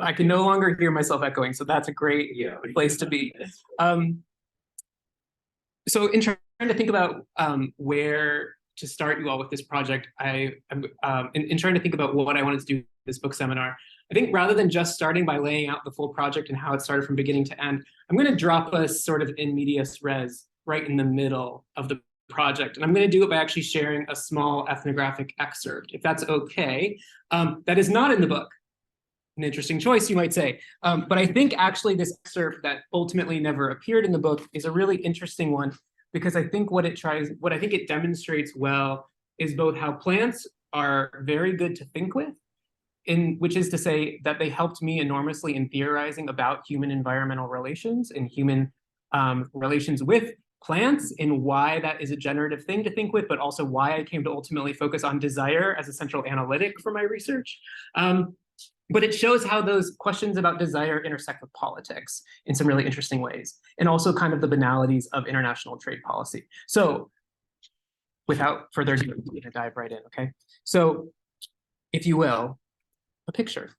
I can no longer hear myself echoing, so that's a great place to be. So in trying to think about where to start you all with this project, I'm in trying to think about what I wanted to do with this book seminar. I think rather than just starting by laying out the full project and how it started from beginning to end, I'm going to drop us sort of in medias res right in the middle of the project. And I'm going to do it by actually sharing a small ethnographic excerpt, if that's okay. That is not in the book. An interesting choice, you might say. But I think actually this excerpt that ultimately never appeared in the book is a really interesting one, because I think what I think it demonstrates well is both how plants are very good to think with, which is to say that they helped me enormously in theorizing about human environmental relations and human relations with plants, and why that is a generative thing to think with, but also why I came to ultimately focus on desire as a central analytic for my research. But it shows how those questions about desire intersect with politics in some really interesting ways, and also kind of the banalities of international trade policy. So without further ado, I'm going to dive right in, okay? So if you will, a picture.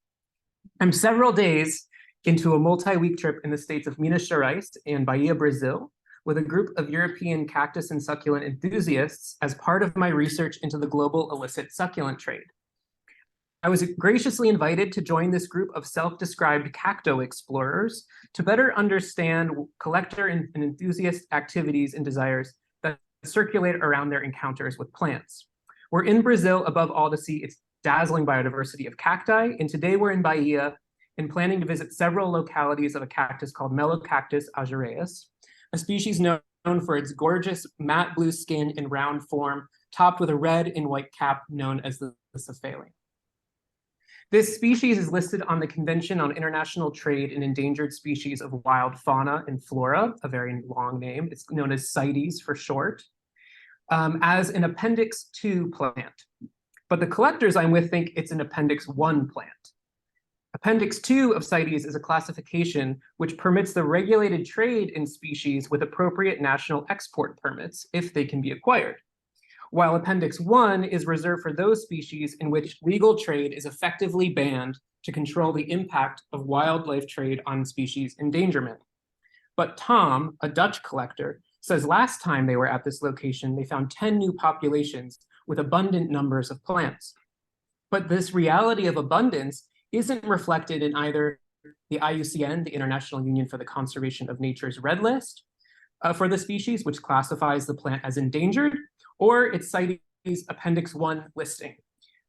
I'm several days into a multi-week trip in the states of Minas Gerais and Bahia, Brazil, with a group of European cactus and succulent enthusiasts as part of my research into the global illicit succulent trade. I was graciously invited to join this group of self-described cacto explorers to better understand collector and enthusiast activities and desires that circulate around their encounters with plants. We're in Brazil above all to see its dazzling biodiversity of cacti, and today we're in Bahia and planning to visit several localities of a cactus called Melocactus azureus, a species known for its gorgeous matte blue skin and round form, topped with a red and white cap known as the cephale. This species is listed on the Convention on International Trade in Endangered Species of Wild Fauna and Flora, a very long name. It's known as CITES for short, as an Appendix 2 plant. But the collectors I'm with think it's an Appendix 1 plant. Appendix 2 of CITES is a classification which permits the regulated trade in species with appropriate national export permits if they can be acquired, while Appendix 1 is reserved for those species in which legal trade is effectively banned to control the impact of wildlife trade on species endangerment. But Tom, a Dutch collector, says last time they were at this location, they found 10 new populations with abundant numbers of plants. But this reality of abundance isn't reflected in either the IUCN, the International Union for the Conservation of Nature's Red List for the species, which classifies the plant as endangered, or its CITES Appendix 1 listing.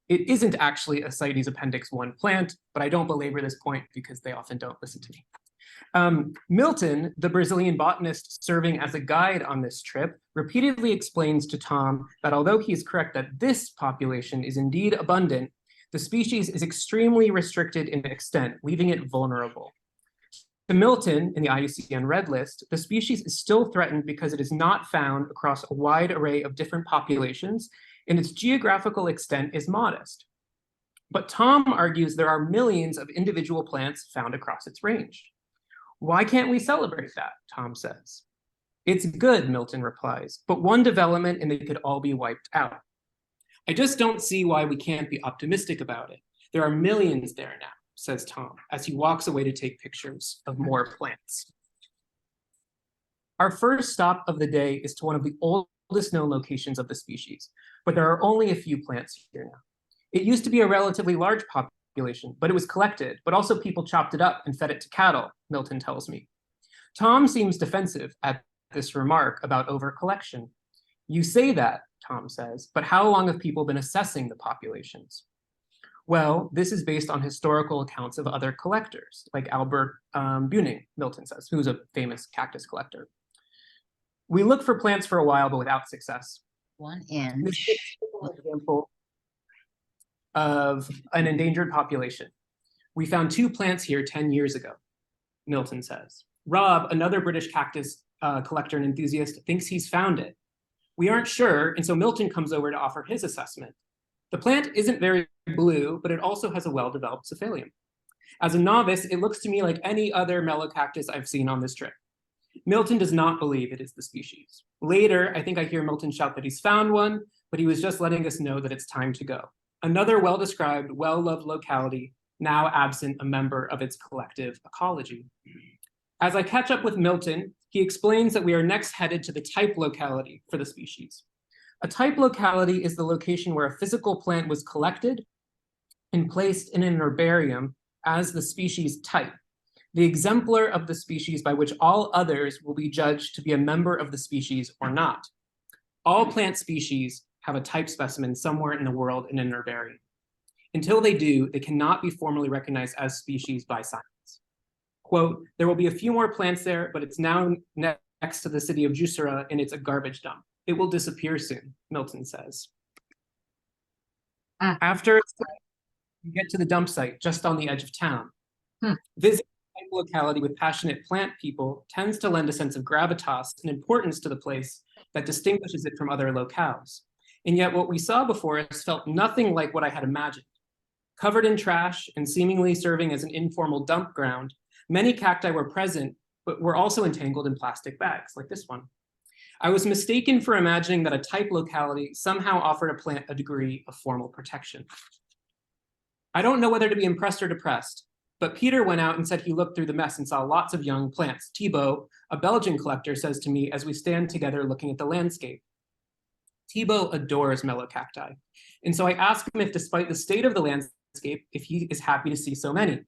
It isn't actually a CITES Appendix 1 plant, but I don't belabor this point because they often don't listen to me. Milton, the Brazilian botanist serving as a guide on this trip, repeatedly explains to Tom that although he is correct that this population is indeed abundant, the species is extremely restricted in extent, leaving it vulnerable. To Milton, in the IUCN Red List, the species is still threatened because it is not found across a wide array of different populations, and its geographical extent is modest. But Tom argues there are millions of individual plants found across its range. Why can't we celebrate that? Tom says. It's good, Milton replies, but one development and they could all be wiped out. I just don't see why we can't be optimistic about it. There are millions there now, says Tom, as he walks away to take pictures of more plants. Our first stop of the day is to one of the oldest known locations of the species, but there are only a few plants here now. It used to be a relatively large population, but it was collected, but also people chopped it up and fed it to cattle, Milton tells me. Tom seems defensive at this remark about overcollection. You say that, Tom says, but how long have people been assessing the populations? Well, this is based on historical accounts of other collectors, like Albert Buning, Milton says, who's a famous cactus collector. We looked for plants for a while, but without success. 1 inch. This is an example of an endangered population. We found 2 plants here 10 years ago, Milton says. Rob, another British cactus collector and enthusiast, thinks he's found it. We aren't sure, and so Milton comes over to offer his assessment. The plant isn't very blue, but it also has a well-developed cephalium. As a novice, it looks to me like any other melocactus I've seen on this trip. Milton does not believe it is the species. Later, I think I hear Milton shout that he's found one, but he was just letting us know that it's time to go. Another well-described, well-loved locality now absent a member of its collective ecology. As I catch up with Milton, he explains that we are next headed to the type locality for the species. A type locality is the location where a physical plant was collected and placed in an herbarium as the species type, the exemplar of the species by which all others will be judged to be a member of the species or not. All plant species have a type specimen somewhere in the world in an herbarium. Until they do, they cannot be formally recognized as species by science. Quote, there will be a few more plants there, but it's now next to the city of Jusera and it's a garbage dump. It will disappear soon, Milton says. After you get to the dump site, just on the edge of town. Visiting a locality with passionate plant people tends to lend a sense of gravitas and importance to the place that distinguishes it from other locales. And yet what we saw before us felt nothing like what I had imagined. Covered in trash and seemingly serving as an informal dump ground, many cacti were present, but were also entangled in plastic bags, like this one. I was mistaken for imagining that a type locality somehow offered a plant a degree of formal protection. I don't know whether to be impressed or depressed, but Peter went out and said he looked through the mess and saw lots of young plants. Thibaut, a Belgian collector, says to me as we stand together looking at the landscape. Thibaut adores melocacti, and so I ask him if, despite the state of the landscape, if he is happy to see so many.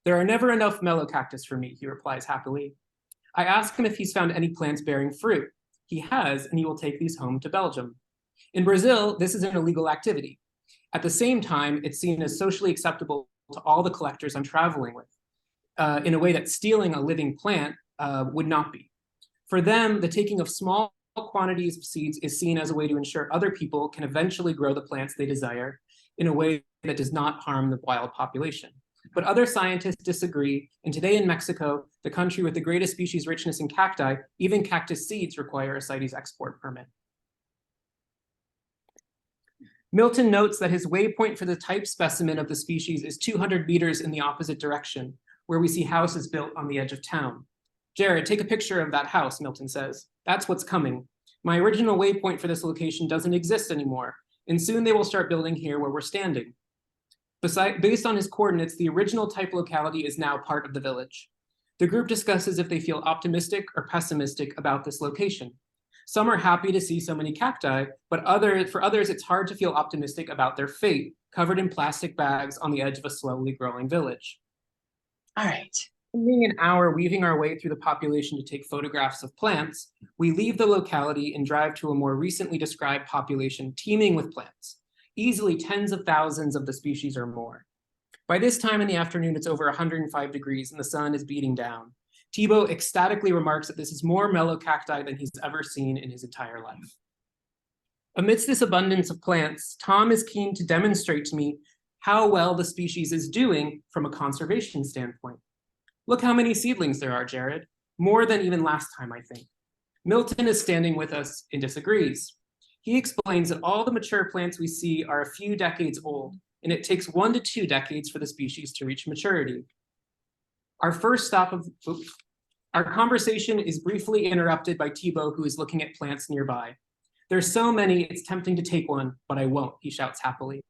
There are never enough melocactus for me, he replies happily. I ask him if he's found any plants bearing fruit. He has, and he will take these home to Belgium. In Brazil, this is an illegal activity. At the same time, it's seen as socially acceptable to all the collectors I'm traveling with, in a way that stealing a living plant would not be. For them, the taking of small quantities of seeds is seen as a way to ensure other people can eventually grow the plants they desire in a way that does not harm the wild population. But other scientists disagree, and today in Mexico, the country with the greatest species richness in cacti, even cactus seeds require a CITES export permit. Milton notes that his waypoint for the type specimen of the species is 200 meters in the opposite direction, where we see houses built on the edge of town. Jared, take a picture of that house, Milton says. That's what's coming. My original waypoint for this location doesn't exist anymore, and soon they will start building here where we're standing. Based on his coordinates, the original type locality is now part of the village. The group discusses if they feel optimistic or pessimistic about this location. Some are happy to see so many cacti, but for others, it's hard to feel optimistic about their fate, covered in plastic bags on the edge of a slowly growing village. All right. Spending an hour weaving our way through the population to take photographs of plants, we leave the locality and drive to a more recently described population teeming with plants, easily tens of thousands of the species or more. By this time in the afternoon, it's over 105 degrees and the sun is beating down. Thibaut ecstatically remarks that this is more melocacti than he's ever seen in his entire life. Amidst this abundance of plants, Tom is keen to demonstrate to me how well the species is doing from a conservation standpoint. Look how many seedlings there are, Jared. More than even last time, I think. Milton is standing with us and disagrees. He explains that all the mature plants we see are a few decades old, and it takes 1 to 2 decades for the species to reach maturity. Our conversation is briefly interrupted by Thibaut, who is looking at plants nearby. There's so many, it's tempting to take one, but I won't, he shouts happily.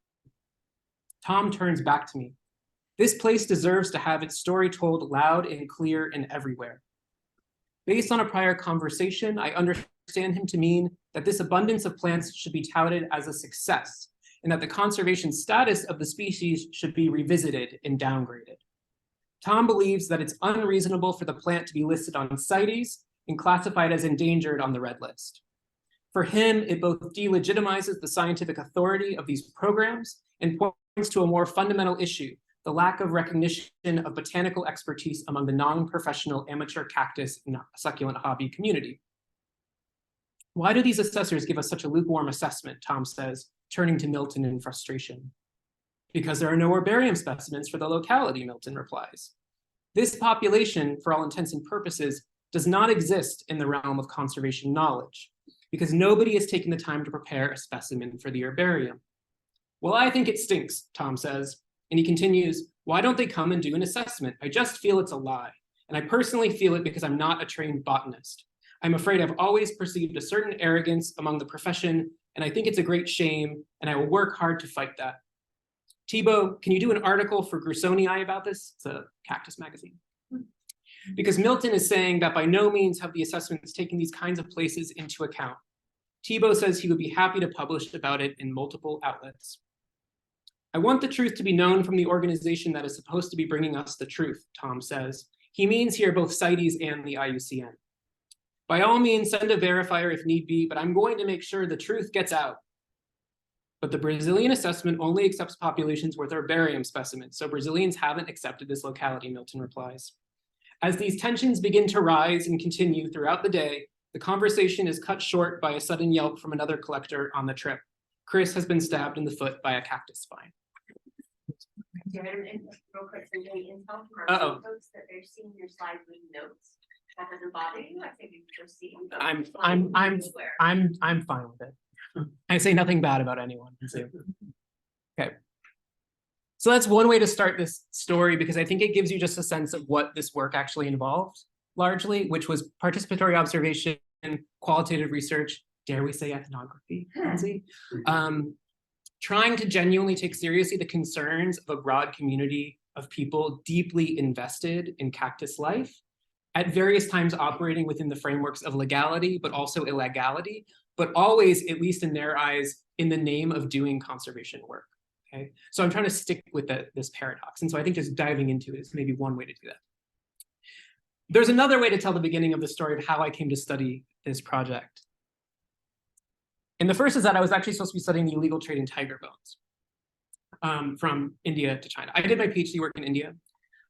Tom turns back to me. This place deserves to have its story told loud and clear and everywhere. Based on a prior conversation, I understand him to mean that this abundance of plants should be touted as a success, and that the conservation status of the species should be revisited and downgraded. Tom believes that it's unreasonable for the plant to be listed on CITES and classified as endangered on the red list. For him, it both delegitimizes the scientific authority of these programs and points to a more fundamental issue, the lack of recognition of botanical expertise among the non-professional amateur cactus and succulent hobby community. Why do these assessors give us such a lukewarm assessment, Tom says, turning to Milton in frustration. Because there are no herbarium specimens for the locality, Milton replies. This population, for all intents and purposes, does not exist in the realm of conservation knowledge, because nobody has taken the time to prepare a specimen for the herbarium. Well, I think it stinks, Tom says, and he continues, why don't they come and do an assessment? I just feel it's a lie, and I personally feel it because I'm not a trained botanist. I'm afraid I've always perceived a certain arrogance among the profession, and I think it's a great shame, and I will work hard to fight that. Thibaut, can you do an article for Grusonii about this? It's a cactus magazine. Because Milton is saying that by no means have the assessments taken these kinds of places into account. Thibaut says he would be happy to publish about it in multiple outlets. I want the truth to be known from the organization that is supposed to be bringing us the truth, Tom says. He means here both CITES and the IUCN. By all means, send a verifier if need be, but I'm going to make sure the truth gets out. But the Brazilian assessment only accepts populations with herbarium specimens, so Brazilians haven't accepted this locality, Milton replies. As these tensions begin to rise and continue throughout the day, the conversation is cut short by a sudden yelp from another collector on the trip. Chris has been stabbed in the foot by a cactus spine. Real quick, some intel from our folks that they're seeing your slide with notes. That doesn't bother you? I think you proceed. I'm fine with it. I say nothing bad about anyone. Okay. So that's one way to start this story, because I think it gives you just a sense of what this work actually involved, largely, which was participatory observation, qualitative research, dare we say ethnography, trying to genuinely take seriously the concerns of a broad community of people deeply invested in cactus life, at various times operating within the frameworks of legality, but also illegality, but always, at least in their eyes, in the name of doing conservation work. Okay, so I'm trying to stick with this paradox. And so I think just diving into it is maybe one way to do that. There's another way to tell the beginning of the story of how I came to study this project. And the first is that I was actually supposed to be studying the illegal trade in tiger bones from India to China. I did my PhD work in India,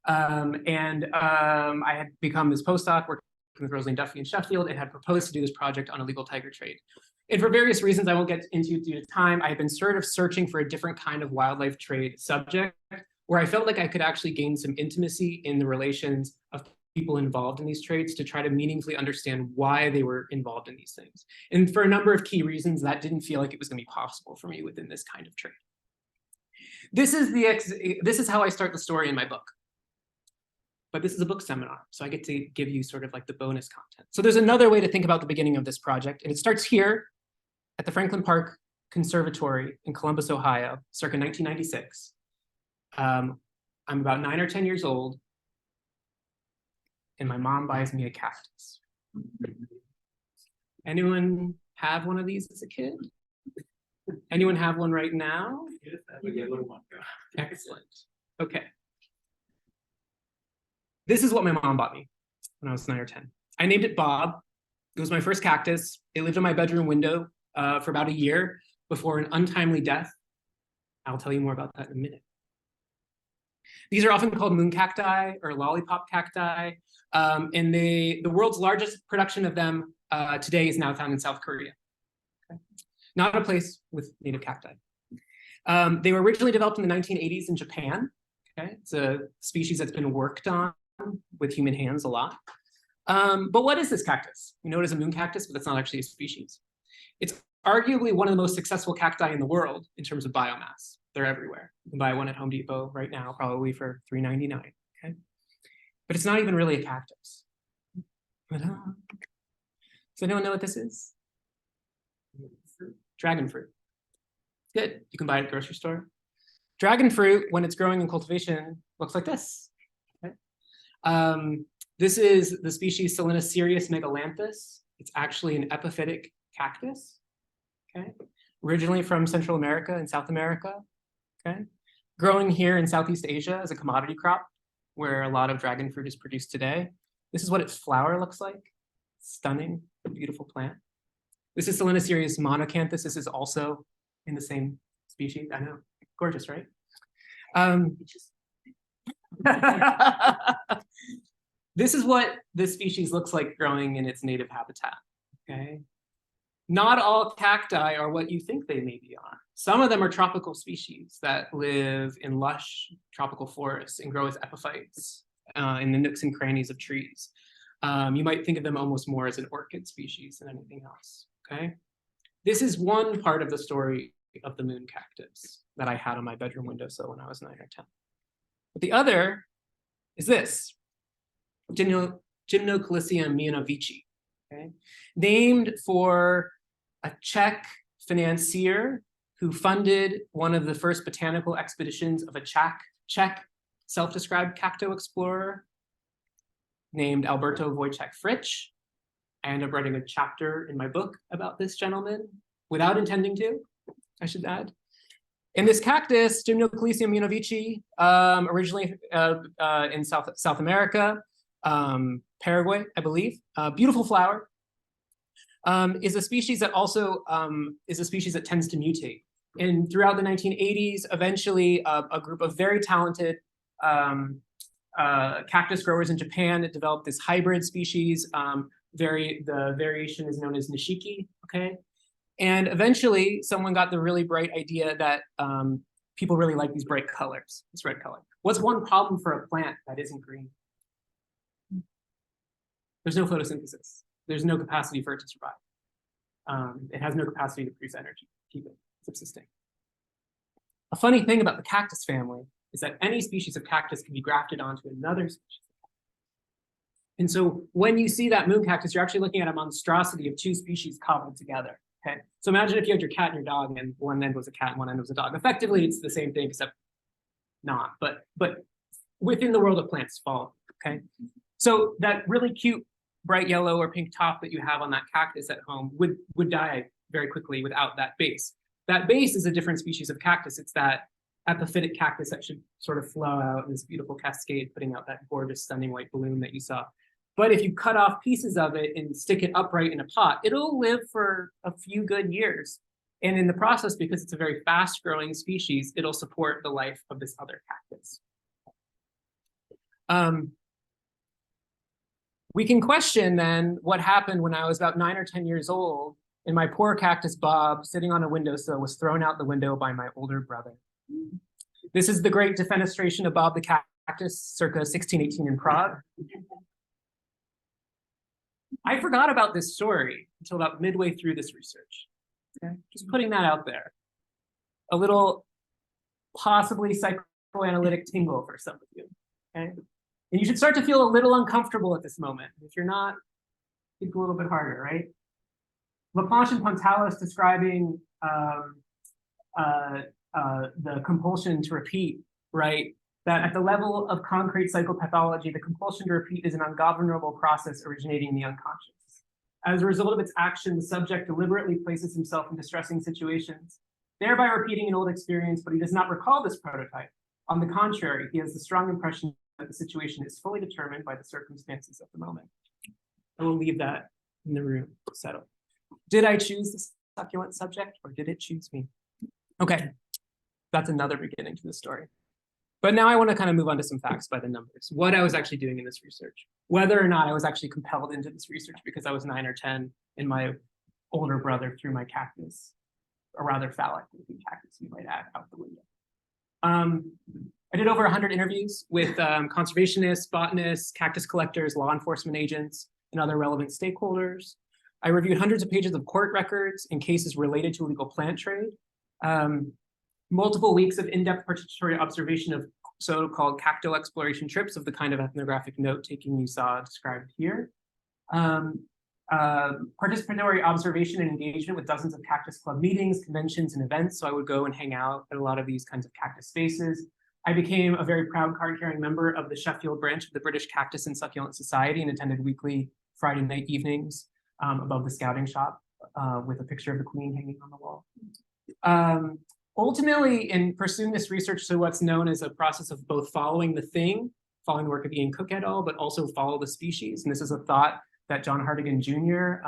I had become this postdoc working with Rosaline Duffy in Sheffield and had proposed to do this project on illegal tiger trade. And for various reasons I won't get into due to time, I had been sort of searching for a different kind of wildlife trade subject where I felt like I could actually gain some intimacy in the relations of people involved in these trades to try to meaningfully understand why they were involved in these things. And for a number of key reasons, that didn't feel like it was going to be possible for me within this kind of trade. This is how I start the story in my book. But this is a book seminar, so I get to give you sort of like the bonus content. So there's another way to think about the beginning of this project, and it starts here at the Franklin Park Conservatory in Columbus, Ohio, circa 1996. I'm about 9 or 10 years old, and my mom buys me a cactus. Anyone have one of these as a kid? Anyone have one right now? Excellent. Okay. This is what my mom bought me when I was 9 or 10. I named it Bob. It was my first cactus. It lived in my bedroom window for about a year before an untimely death. I'll tell you more about that in a minute. These are often called moon cacti or lollipop cacti. And the world's largest production of them today is now found in South Korea. Okay. Not a place with native cacti. They were originally developed in the 1980s in Japan. Okay. It's a species that's been worked on with human hands a lot. But what is this cactus? We know it is a moon cactus, but that's not actually a species. It's arguably one of the most successful cacti in the world in terms of biomass. They're everywhere. You can buy one at Home Depot right now, probably for $3.99. Okay, but it's not even really a cactus. Does anyone know what this is? Dragon fruit. Good. You can buy it at the grocery store. Dragon fruit, when it's growing in cultivation, looks like this. Okay. This is the species Selenocerius megalanthus. It's actually an epiphytic cactus. Okay. Originally from Central America and South America. Okay. Growing here in Southeast Asia as a commodity crop, where a lot of dragon fruit is produced today. This is what its flower looks like. Stunning, beautiful plant. This is Selenocerius monocanthus. This is also in the same species. I know. Gorgeous, right? This is what this species looks like growing in its native habitat. Okay. Not all cacti are what you think they maybe are. Some of them are tropical species that live in lush tropical forests and grow as epiphytes in the nooks and crannies of trees. You might think of them almost more as an orchid species than anything else. Okay. This is one part of the story of the moon cactus that I had on my bedroom windowsill when I was 9 or 10. But the other is this, Gymnocalycium mianovici, okay? Named for a Czech financier who funded one of the first botanical expeditions of a Czech self-described cacto explorer named Alberto Wojciech Fritsch. I end up writing a chapter in my book about this gentleman, without intending to, I should add. And this cactus, Gymnocalycium munovici, originally in South America, Paraguay, I believe, beautiful flower, is a species that also is a species that tends to mutate. And throughout the 1980s, eventually a group of very talented cactus growers in Japan that developed this hybrid species. The variation is known as nishiki, okay? And eventually someone got the really bright idea that people really like these bright colors, this red color. What's one problem for a plant that isn't green? There's no photosynthesis. There's no capacity for it to survive. It has no capacity to produce energy, keep it subsisting. A funny thing about the cactus family is that any species of cactus can be grafted onto another species. And so when you see that moon cactus, you're actually looking at a monstrosity of two species cobbled together. Okay, so imagine if you had your cat and your dog, and one end was a cat and one end was a dog. Effectively, it's the same thing, except not. But within the world of plants, follow. Okay, so that really cute bright yellow or pink top that you have on that cactus at home would die very quickly without that base. That base is a different species of cactus. It's that epiphytic cactus that should sort of flow out in this beautiful cascade, putting out that gorgeous, stunning white bloom that you saw. But if you cut off pieces of it and stick it upright in a pot, it'll live for a few good years. And in the process, because it's a very fast-growing species, it'll support the life of this other cactus. We can question then what happened when I was about 9 or 10 years old, and my poor cactus Bob, sitting on a windowsill, was thrown out the window by my older brother. This is the great defenestration of Bob the cactus, circa 1618 in Prague. I forgot about this story until about midway through this research. Okay? Just putting that out there. A little possibly psychoanalytic tingle for some of you. Okay? And you should start to feel a little uncomfortable at this moment. If you're not, think a little bit harder, right? Laplanche and Pontalis describing the compulsion to repeat, right? That at the level of concrete psychopathology, the compulsion to repeat is an ungovernable process originating in the unconscious. As a result of its action, the subject deliberately places himself in distressing situations, thereby repeating an old experience, but he does not recall this prototype. On the contrary, he has the strong impression that the situation is fully determined by the circumstances of the moment. I will leave that in the room to settle. Did I choose the succulent subject, or did it choose me? Okay, that's another beginning to the story. But now I want to kind of move on to some facts by the numbers, what I was actually doing in this research, whether or not I was actually compelled into this research because I was 9 or 10 and my older brother threw my cactus, a rather phallic looking cactus, you might add, out the window. I did over 100 interviews with conservationists, botanists, cactus collectors, law enforcement agents, and other relevant stakeholders. I reviewed hundreds of pages of court records and cases related to illegal plant trade. Multiple weeks of in-depth participatory observation of so-called cacto exploration trips of the kind of ethnographic note-taking you saw described here. Participatory observation and engagement with dozens of Cactus Club meetings, conventions, and events. So I would go and hang out at a lot of these kinds of cactus spaces. I became a very proud card-carrying member of the Sheffield branch of the British Cactus and Succulent Society and attended weekly Friday night evenings above the scouting shop with a picture of the Queen hanging on the wall. Ultimately, in pursuing this research to what's known as a process of both following the thing, following the work of Ian Cook et al., but also follow the species. And this is a thought that John Hartigan Jr.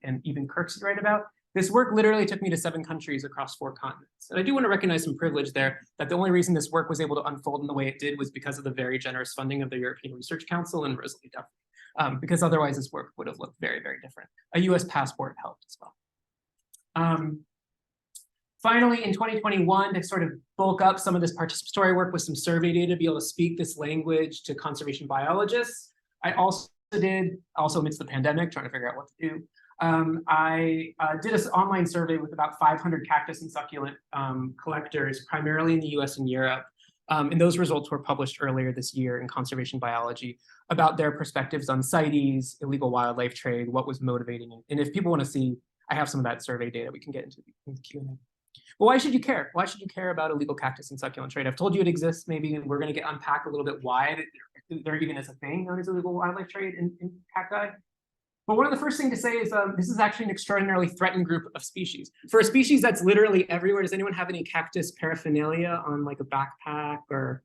And even Kirksey write about. This work literally took me to 7 countries across 4 continents. And I do want to recognize some privilege there, that the only reason this work was able to unfold in the way it did was because of the very generous funding of the European Research Council and Rosalie Duffy, because otherwise this work would have looked very, very different. A US passport helped as well. Finally, in 2021, to sort of bulk up some of this participatory work with some survey data to be able to speak this language to conservation biologists, I also amidst the pandemic, trying to figure out what to do, I did an online survey with about 500 cactus and succulent collectors, primarily in the US and Europe. And those results were published earlier this year in Conservation Biology about their perspectives on CITES, illegal wildlife trade, what was motivating it. And if people want to see, I have some of that survey data we can get into the Q&A. Well, why should you care? Why should you care about illegal cactus and succulent trade? I've told you it exists. Maybe we're going to unpack a little bit why there even is a thing known as illegal wildlife trade in cacti. But one of the first things to say is this is actually an extraordinarily threatened group of species. For a species that's literally everywhere, does anyone have any cactus paraphernalia on like a backpack or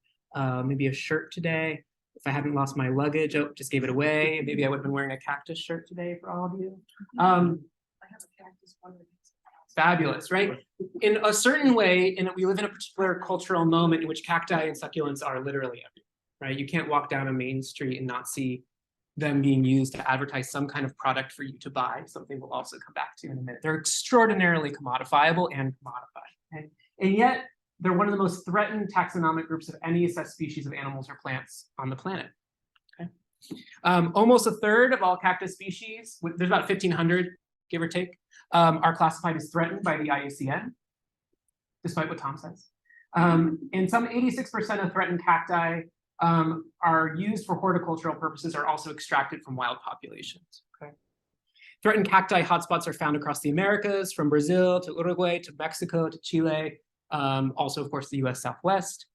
maybe a shirt today? If I hadn't lost my luggage, oh, just gave it away. Maybe I would have been wearing a cactus shirt today for all of you. I have a cactus one. Fabulous, right? In a certain way, and we live in a particular cultural moment in which cacti and succulents are literally everywhere, right? You can't walk down a main street and not see them being used to advertise some kind of product for you to buy, something we'll also come back to in a minute. They're extraordinarily commodifiable and commodified. Okay? And yet, they're one of the most threatened taxonomic groups of any assessed species of animals or plants on the planet. Okay? Almost a third of all cactus species, there's about 1,500, give or take, are classified as threatened by the IUCN, despite what Tom says. And some 86% of threatened cacti are used for horticultural purposes, are also extracted from wild populations. Okay? Threatened cacti hotspots are found across the Americas, from Brazil to Uruguay to Mexico to Chile, also, of course, the US Southwest.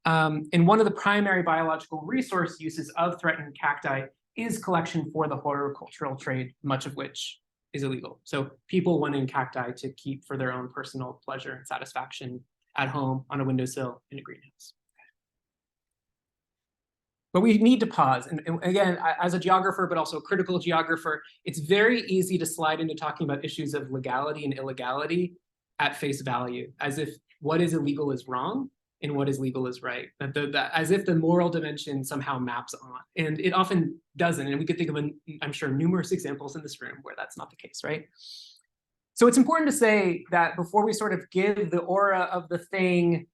And one of the primary biological resource uses of threatened cacti is collection for the horticultural trade, much of which is illegal. So people wanting cacti to keep for their own personal pleasure and satisfaction at home, on a windowsill, in a greenhouse. But we need to pause. And again, as a geographer, but also a critical geographer, it's very easy to slide into talking about issues of legality and illegality at face value, as if what is illegal is wrong and what is legal is right. As if the moral dimension somehow maps on. And it often doesn't. And we could think of, I'm sure, numerous examples in this room where that's not the case, right? So it's important to say that before we sort of give the aura of the thing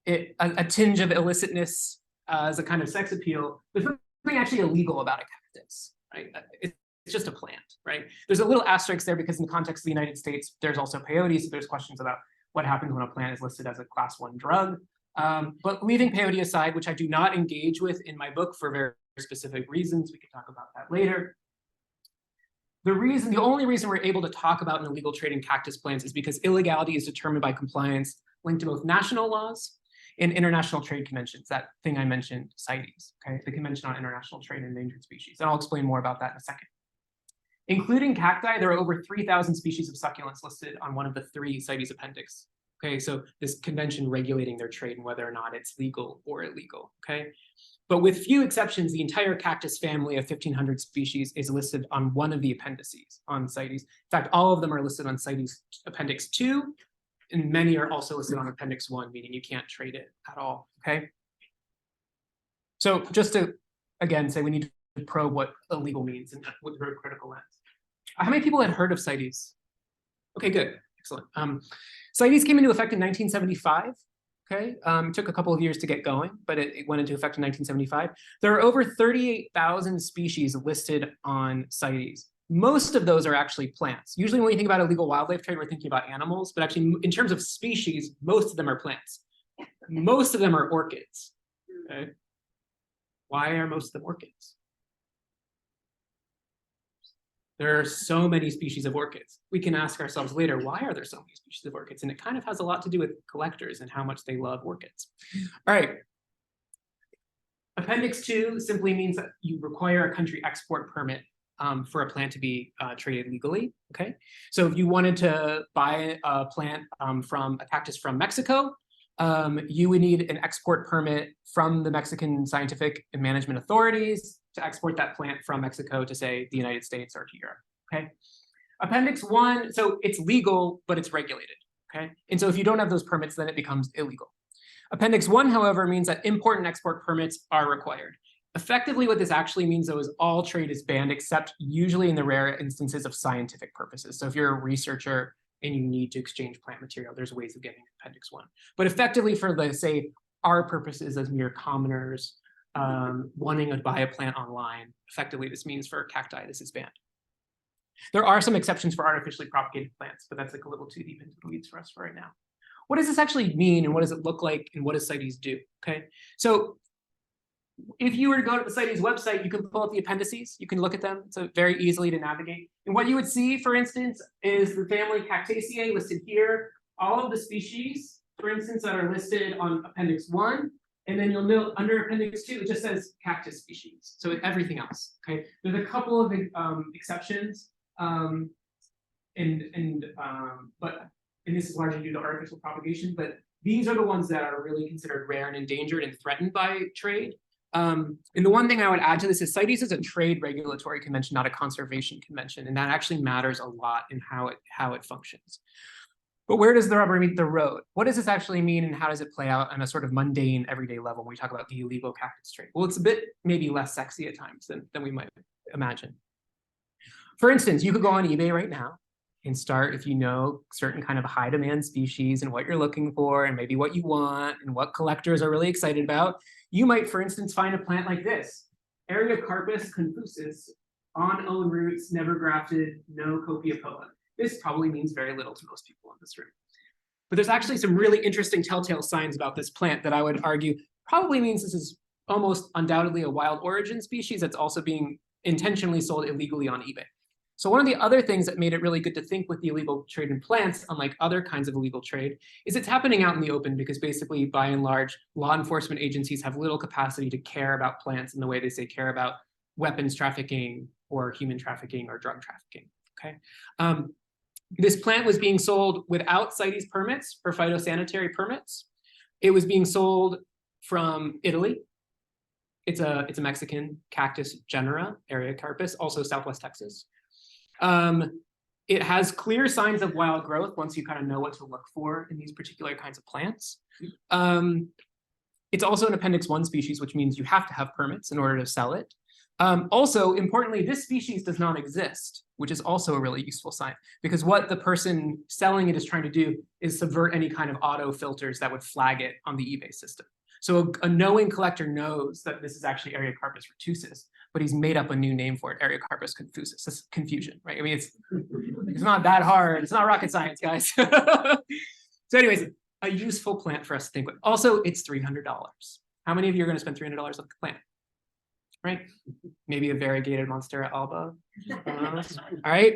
a tinge of illicitness as a kind of sex appeal, there's nothing actually illegal about a cactus, right? It's just a plant, right? There's a little asterisk there because in the context of the United States, there's also peyote, so there's questions about what happens when a plant is listed as a class 1 drug. But leaving peyote aside, which I do not engage with in my book for very specific reasons, we can talk about that later. The only reason we're able to talk about an illegal trade in cactus plants is because illegality is determined by compliance linked to both national laws and international trade conventions, that thing I mentioned, CITES, okay, the Convention on International Trade in Endangered Species. And I'll explain more about that in a second. Including cacti, there are over 3,000 species of succulents listed on one of the 3 CITES appendix. Okay, so this convention regulating their trade and whether or not it's legal or illegal, okay? But with few exceptions, the entire cactus family of 1,500 species is listed on one of the appendices on CITES. In fact, all of them are listed on CITES Appendix 2, and many are also listed on Appendix 1, meaning you can't trade it at all, okay? So just to, again, say we need to probe what illegal means and with a very critical lens. How many people had heard of CITES? Okay, good, excellent. CITES came into effect in 1975, okay? It took a couple of years to get going, but it went into effect in 1975. There are over 38,000 species listed on CITES. Most of those are actually plants. Usually when we think about illegal wildlife trade, we're thinking about animals, but actually in terms of species, most of them are plants. Most of them are orchids, okay? Why are most of them orchids? There are so many species of orchids. We can ask ourselves later, why are there so many species of orchids? And it kind of has a lot to do with collectors and how much they love orchids. All right. Appendix 2 simply means that you require a country export permit for a plant to be traded legally, okay? So if you wanted to buy a plant from a cactus from Mexico, you would need an export permit from the Mexican scientific and management authorities to export that plant from Mexico to, say, the United States or to Europe, okay? Appendix 1, so it's legal, but it's regulated, okay? And so if you don't have those permits, then it becomes illegal. Appendix 1, however, means that import and export permits are required. Effectively, what this actually means, though, is all trade is banned, except usually in the rare instances of scientific purposes. So if you're a researcher and you need to exchange plant material, there's ways of getting Appendix 1. But effectively, for the, say, our purposes as mere commoners, wanting to buy a plant online, effectively this means for cacti, this is banned. There are some exceptions for artificially propagated plants, but that's like a little too deep into the weeds for us for right now. What does this actually mean, and what does it look like, and what does CITES do? Okay, so if you were to go to the CITES website, you can pull up the appendices. You can look at them. It's very easily to navigate. And what you would see, for instance, is the family Cactaceae listed here. all of the species, for instance, that are listed on Appendix 1, and then you'll note under Appendix 2, it just says cactus species. So everything else, okay? There's a couple of exceptions, but this is largely due to artificial propagation, but these are the ones that are really considered rare and endangered and threatened by trade. And the one thing I would add to this is CITES is a trade regulatory convention, not a conservation convention, and that actually matters a lot in how it functions. But where does the rubber meet the road? What does this actually mean, and how does it play out on a sort of mundane, everyday level when we talk about the illegal cactus trade? Well, it's a bit maybe less sexy at times than we might imagine. For instance, you could go on eBay right now and start, if you know certain kind of high demand species and what you're looking for and maybe what you want and what collectors are really excited about, you might, for instance, find a plant like this, Eriocarpus confusus, on own roots, never grafted, no copiopoa. This probably means very little to most people in this room. But there's actually some really interesting telltale signs about this plant that I would argue probably means this is almost undoubtedly a wild origin species that's also being intentionally sold illegally on eBay. So one of the other things that made it really good to think with the illegal trade in plants, unlike other kinds of illegal trade, is it's happening out in the open because basically, by and large, law enforcement agencies have little capacity to care about plants in the way they say care about weapons trafficking or human trafficking or drug trafficking, okay? This plant was being sold without CITES permits or phytosanitary permits. It was being sold from Italy. It's a Mexican cactus genera, Eriocarpus, also Southwest Texas. It has clear signs of wild growth once you kind of know what to look for in these particular kinds of plants. It's also an Appendix 1 species, which means you have to have permits in order to sell it. Also, importantly, this species does not exist, which is also a really useful sign, because what the person selling it is trying to do is subvert any kind of auto filters that would flag it on the eBay system. So a knowing collector knows that this is actually Eriocarpus retusus, but he's made up a new name for it, Eriocarpus confusus. This is confusion, right? I mean, it's not that hard. It's not rocket science, guys. So anyways, a useful plant for us to think with. Also, it's $300. How many of you are going to spend $300 on the plant? Right? Maybe a variegated Monstera alba. All right.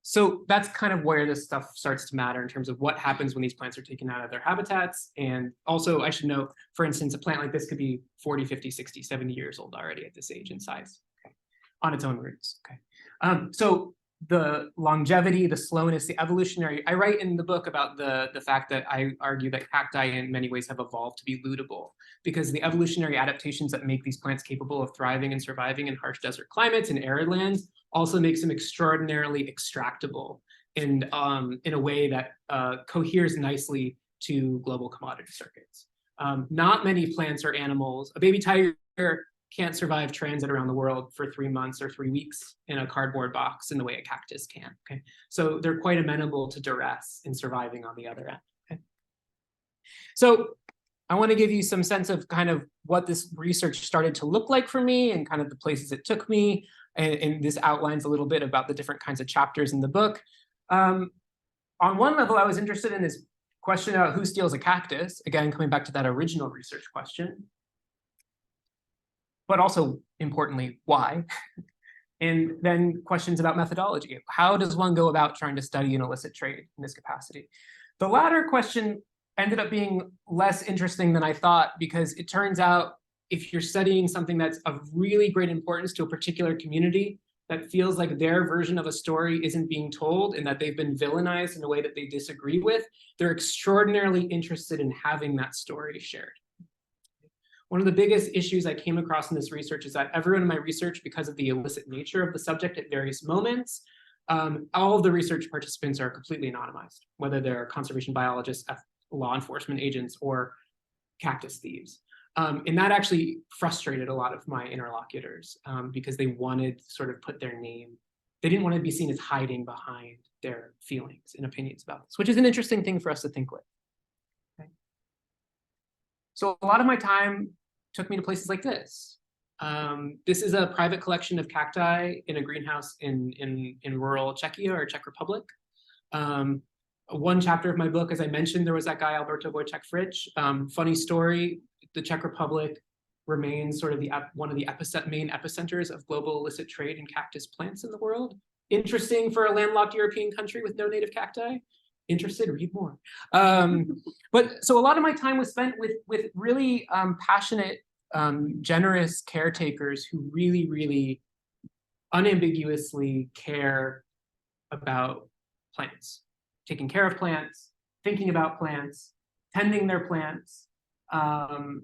So that's kind of where this stuff starts to matter in terms of what happens when these plants are taken out of their habitats. And also, I should note, for instance, a plant like this could be 40, 50, 60, 70 years old already at this age and size, okay, on its own roots. Okay. So the longevity, the slowness, the evolutionary, I write in the book about the fact that I argue that cacti in many ways have evolved to be lootable because the evolutionary adaptations that make these plants capable of thriving and surviving in harsh desert climates and arid lands also makes them extraordinarily extractable and in a way that coheres nicely to global commodity circuits. Not many plants or animals, a baby tiger can't survive transit around the world for 3 months or 3 weeks in a cardboard box in the way a cactus can, okay? So they're quite amenable to duress in surviving on the other end, okay? So I want to give you some sense of kind of what this research started to look like for me and kind of the places it took me. And this outlines a little bit about the different kinds of chapters in the book. On one level, I was interested in this question about who steals a cactus, again, coming back to that original research question, but also importantly, why? And then questions about methodology. How does one go about trying to study an illicit trade in this capacity? The latter question ended up being less interesting than I thought because it turns out if you're studying something that's of really great importance to a particular community that feels like their version of a story isn't being told and that they've been villainized in a way that they disagree with, they're extraordinarily interested in having that story shared. One of the biggest issues I came across in this research is that everyone in my research, because of the illicit nature of the subject at various moments, all of the research participants are completely anonymized, whether they're conservation biologists, law enforcement agents, or cactus thieves. And that actually frustrated a lot of my interlocutors because they wanted to sort of put their name. They didn't want to be seen as hiding behind their feelings and opinions about this, which is an interesting thing for us to think with. Okay. So a lot of my time took me to places like this. This is a private collection of cacti in a greenhouse in rural Czechia or Czech Republic. One chapter of my book, as I mentioned, there was that guy, Alberto Wojciech-Fritsch. Funny story, the Czech Republic remains sort of one of the main epicenters of global illicit trade in cactus plants in the world. Interesting for a landlocked European country with no native cacti. Interested? Read more. But so a lot of my time was spent with really passionate, generous caretakers who really, really unambiguously care about plants, taking care of plants, thinking about plants, tending their plants. And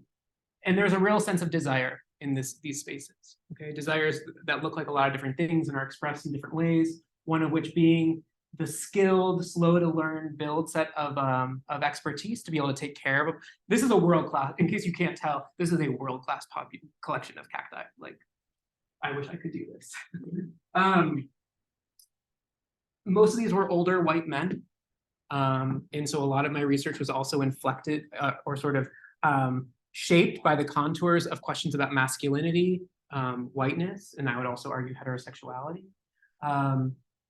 there's a real sense of desire in these spaces. Okay, desires that look like a lot of different things and are expressed in different ways. One of which being the skilled, slow to learn build set of expertise to be able to take care of them. This is a world-class, in case you can't tell, this is a world-class collection of cacti. Like, I wish I could do this. Most of these were older white men. And so a lot of my research was also inflected or sort of shaped by the contours of questions about masculinity, whiteness, and I would also argue heterosexuality,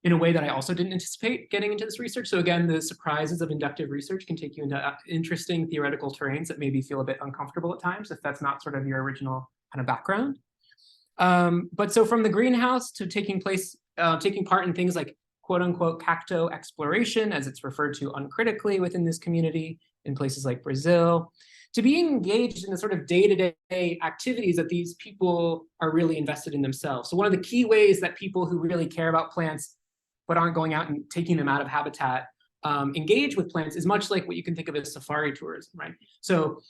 in a way that I also didn't anticipate getting into this research. So again, the surprises of inductive research can take you into interesting theoretical terrains that maybe feel a bit uncomfortable at times if that's not sort of your original kind of background. But so from the greenhouse to taking part in things like quote unquote cacto exploration, as it's referred to uncritically within this community in places like Brazil, to being engaged in the sort of day-to-day activities that these people are really invested in themselves. So one of the key ways that people who really care about plants but aren't going out and taking them out of habitat engage with plants is much like what you can think of as safari tourism, right? So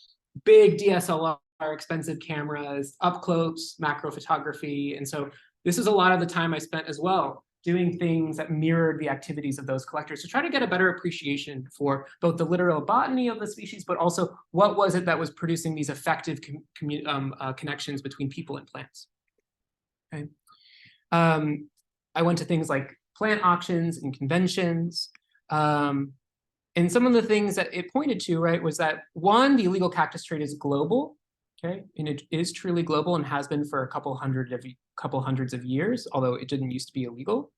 big DSLR, expensive cameras, up close macro photography. And so this is a lot of the time I spent as well doing things that mirrored the activities of those collectors to try to get a better appreciation for both the literal botany of the species, but also what was it that was producing these effective connections between people and plants. Okay. I went to things like plant auctions and conventions. And some of the things that it pointed to, right, was that one, the illegal cactus trade is global, okay, and it is truly global and has been for a couple hundreds of years, although it didn't used to be illegal.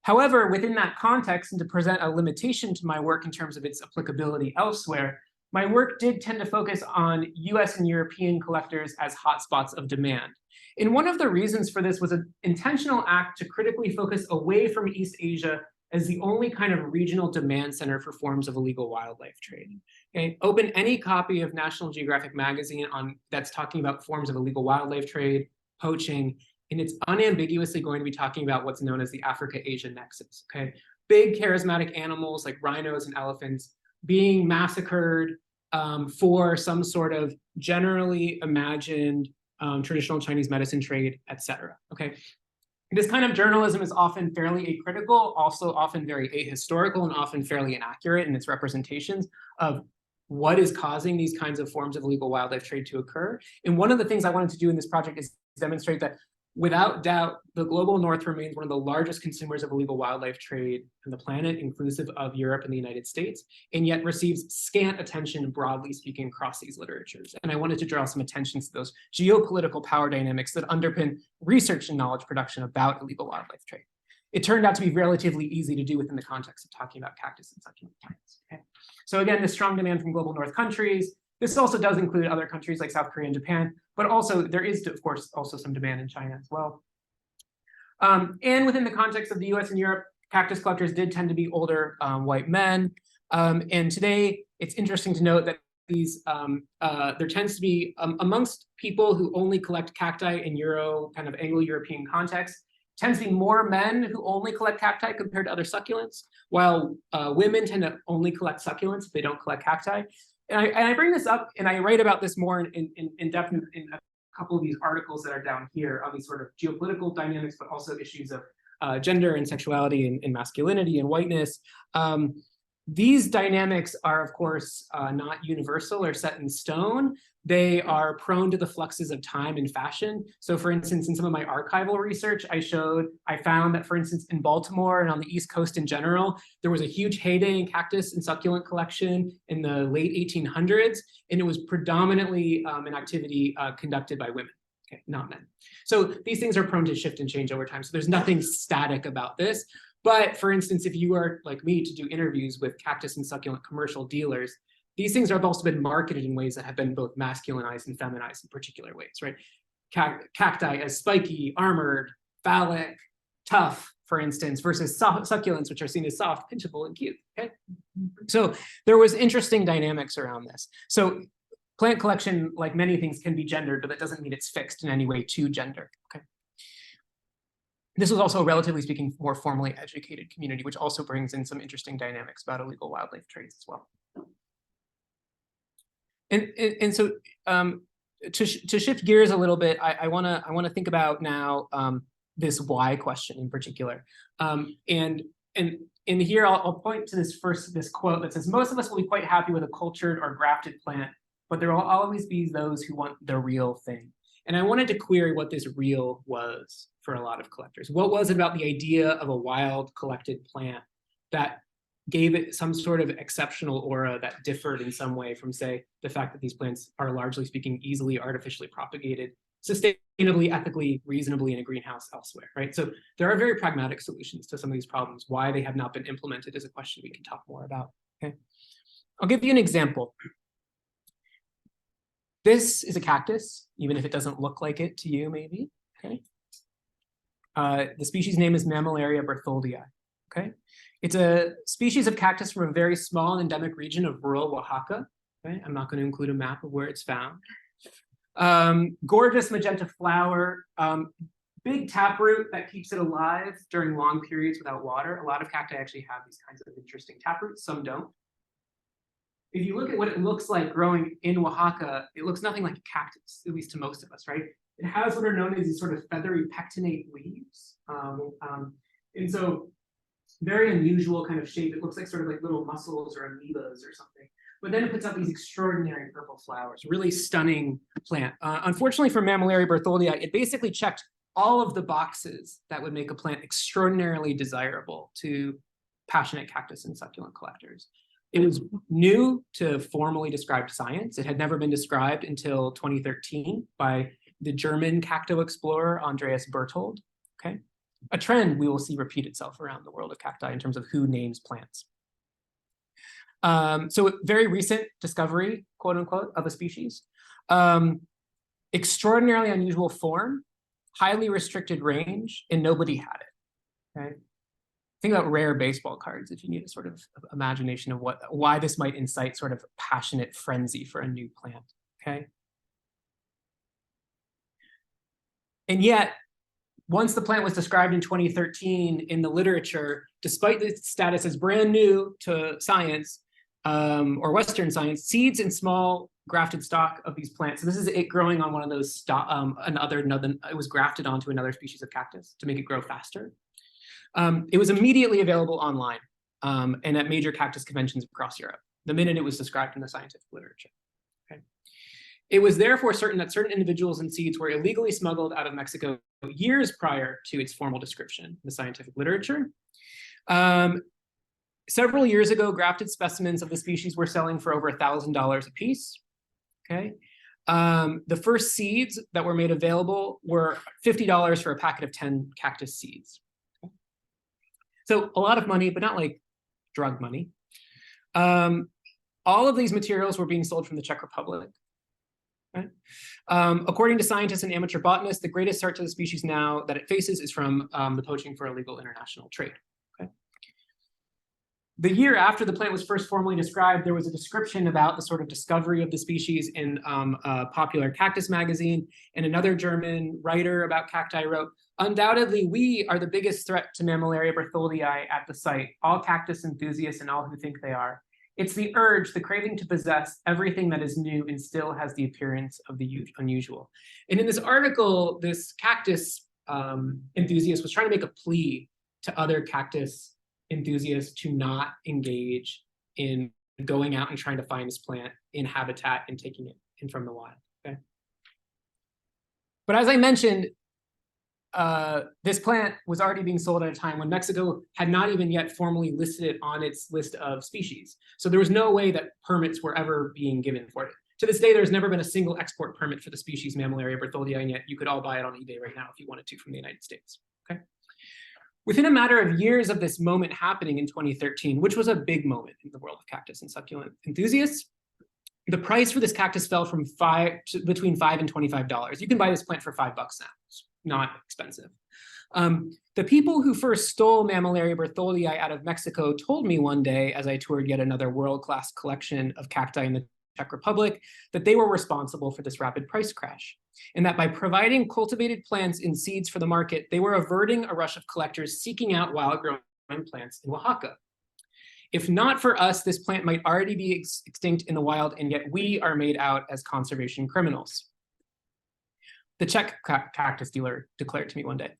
However, within that context, and to present a limitation to my work in terms of its applicability elsewhere, my work did tend to focus on US and European collectors as hotspots of demand. And one of the reasons for this was an intentional act to critically focus away from East Asia as the only kind of regional demand center for forms of illegal wildlife trade. Okay, open any copy of National Geographic magazine that's talking about forms of illegal wildlife trade, poaching, and it's unambiguously going to be talking about what's known as the Africa-Asia nexus. Okay, big charismatic animals like rhinos and elephants being massacred for some sort of generally imagined traditional Chinese medicine trade, etc. Okay. This kind of journalism is often fairly acritical, also often very ahistorical, and often fairly inaccurate in its representations of what is causing these kinds of forms of illegal wildlife trade to occur. And one of the things I wanted to do in this project is demonstrate that without doubt, the global north remains one of the largest consumers of illegal wildlife trade on the planet, inclusive of Europe and the United States, and yet receives scant attention, broadly speaking, across these literatures. And I wanted to draw some attention to those geopolitical power dynamics that underpin research and knowledge production about illegal wildlife trade. It turned out to be relatively easy to do within the context of talking about cactus and succulent plants. Okay? So again, this strong demand from global north countries. This also does include other countries like South Korea and Japan, but also there is, of course, also some demand in China as well. And within the context of the US and Europe, cactus collectors did tend to be older white men. And today, it's interesting to note that these there tends to be amongst people who only collect cacti in kind of Anglo-European context, tends to be more men who only collect cacti compared to other succulents, while women tend to only collect succulents if they don't collect cacti. And I bring this up, and I write about this more in depth in a couple of these articles that are down here on these sort of geopolitical dynamics, but also issues of gender and sexuality and masculinity and whiteness. These dynamics are, of course, not universal or set in stone. They are prone to the fluxes of time and fashion. So for instance, in some of my archival research, I found that, for instance, in Baltimore and on the East Coast in general, there was a huge heyday in cactus and succulent collection in the late 1800s, and it was predominantly an activity conducted by women, okay, not men. So these things are prone to shift and change over time. So there's nothing static about this. But for instance, if you are like me to do interviews with cactus and succulent commercial dealers, these things have also been marketed in ways that have been both masculinized and feminized in particular ways, right? Cacti as spiky, armored, phallic, tough, for instance, versus succulents, which are seen as soft, pinchable, and cute. Okay, so there was interesting dynamics around this. So plant collection, like many things, can be gendered, but that doesn't mean it's fixed in any way to gender. Okay. This was also, relatively speaking, more formally educated community, which also brings in some interesting dynamics about illegal wildlife trades as well. And so to shift gears a little bit, I want to think about now this why question in particular. And here I'll point to this quote that says, most of us will be quite happy with a cultured or grafted plant, but there will always be those who want the real thing. And I wanted to query what this real was for a lot of collectors. What was it about the idea of a wild collected plant that gave it some sort of exceptional aura that differed in some way from, say, the fact that these plants are, largely speaking, easily artificially propagated, sustainably, ethically, reasonably in a greenhouse elsewhere, right? So there are very pragmatic solutions to some of these problems. Why they have not been implemented is a question we can talk more about, okay? I'll give you an example. This is a cactus, even if it doesn't look like it to you, maybe, okay? The species name is Mammillaria bertholdii, okay? It's a species of cactus from a very small and endemic region of rural Oaxaca. Okay? I'm not going to include a map of where it's found. Gorgeous magenta flower, big taproot that keeps it alive during long periods without water. A lot of cacti actually have these kinds of interesting taproots, some don't. If you look at what it looks like growing in Oaxaca, it looks nothing like a cactus, at least to most of us, right? It has what are known as these sort of feathery pectinate leaves. And so very unusual kind of shape. It looks like sort of like little mussels or amoebas or something. But then it puts out these extraordinary purple flowers, really stunning plant. Unfortunately for Mammillaria bertholdii, it basically checked all of the boxes that would make a plant extraordinarily desirable to passionate cactus and succulent collectors. It was new to formally described science. It had never been described until 2013 by the German cacto explorer Andreas Berthold. Okay. A trend we will see repeat itself around the world of cacti in terms of who names plants. So very recent discovery, quote unquote, of a species. Extraordinarily unusual form, highly restricted range, and nobody had it. Okay? Think about rare baseball cards if you need a sort of imagination of why this might incite sort of passionate frenzy for a new plant. Okay. And yet, once the plant was described in 2013 in the literature, despite its status as brand new to science or Western science, seeds and small grafted stock of these plants. So this is it growing on one of those stock, it was grafted onto another species of cactus to make it grow faster. It was immediately available online and at major cactus conventions across Europe, the minute it was described in the scientific literature. Okay. It was therefore certain that certain individuals and seeds were illegally smuggled out of Mexico years prior to its formal description in the scientific literature. Several years ago, grafted specimens of the species were selling for over $1,000 a piece. Okay. The first seeds that were made available were $50 for a packet of 10 cactus seeds. Okay. So a lot of money, but not like drug money. All of these materials were being sold from the Czech Republic. Okay. According to scientists and amateur botanists, the greatest threat to the species now that it faces is from the poaching for illegal international trade. Okay. The year after the plant was first formally described, there was a description about the sort of discovery of the species in a popular cactus magazine, and another German writer about cacti wrote, "Undoubtedly, we are the biggest threat to Mammillaria bertholdii at the site, all cactus enthusiasts and all who think they are. It's the urge, the craving to possess everything that is new and still has the appearance of the unusual." And in this article, this cactus enthusiast was trying to make a plea to other cactus enthusiasts to not engage in going out and trying to find this plant in habitat and taking it in from the wild. Okay. But as I mentioned, this plant was already being sold at a time when Mexico had not even yet formally listed it on its list of species. So there was no way that permits were ever being given for it. To this day, there's never been a single export permit for the species Mammillaria bertholdii, and yet you could all buy it on eBay right now if you wanted to from the United States. Okay. Within a matter of years of this moment happening in 2013, which was a big moment in the world of cactus and succulent enthusiasts, the price for this cactus fell from between $5 and $25. You can buy this plant for $5 now. not expensive. The people who first stole Mammillaria bertholdii out of Mexico told me one day, as I toured yet another world-class collection of cacti in the Czech Republic, that they were responsible for this rapid price crash, and that by providing cultivated plants and seeds for the market, they were averting a rush of collectors seeking out wild-grown plants in Oaxaca. If not for us, this plant might already be extinct in the wild, and yet we are made out as conservation criminals. The Czech cactus dealer declared to me one day.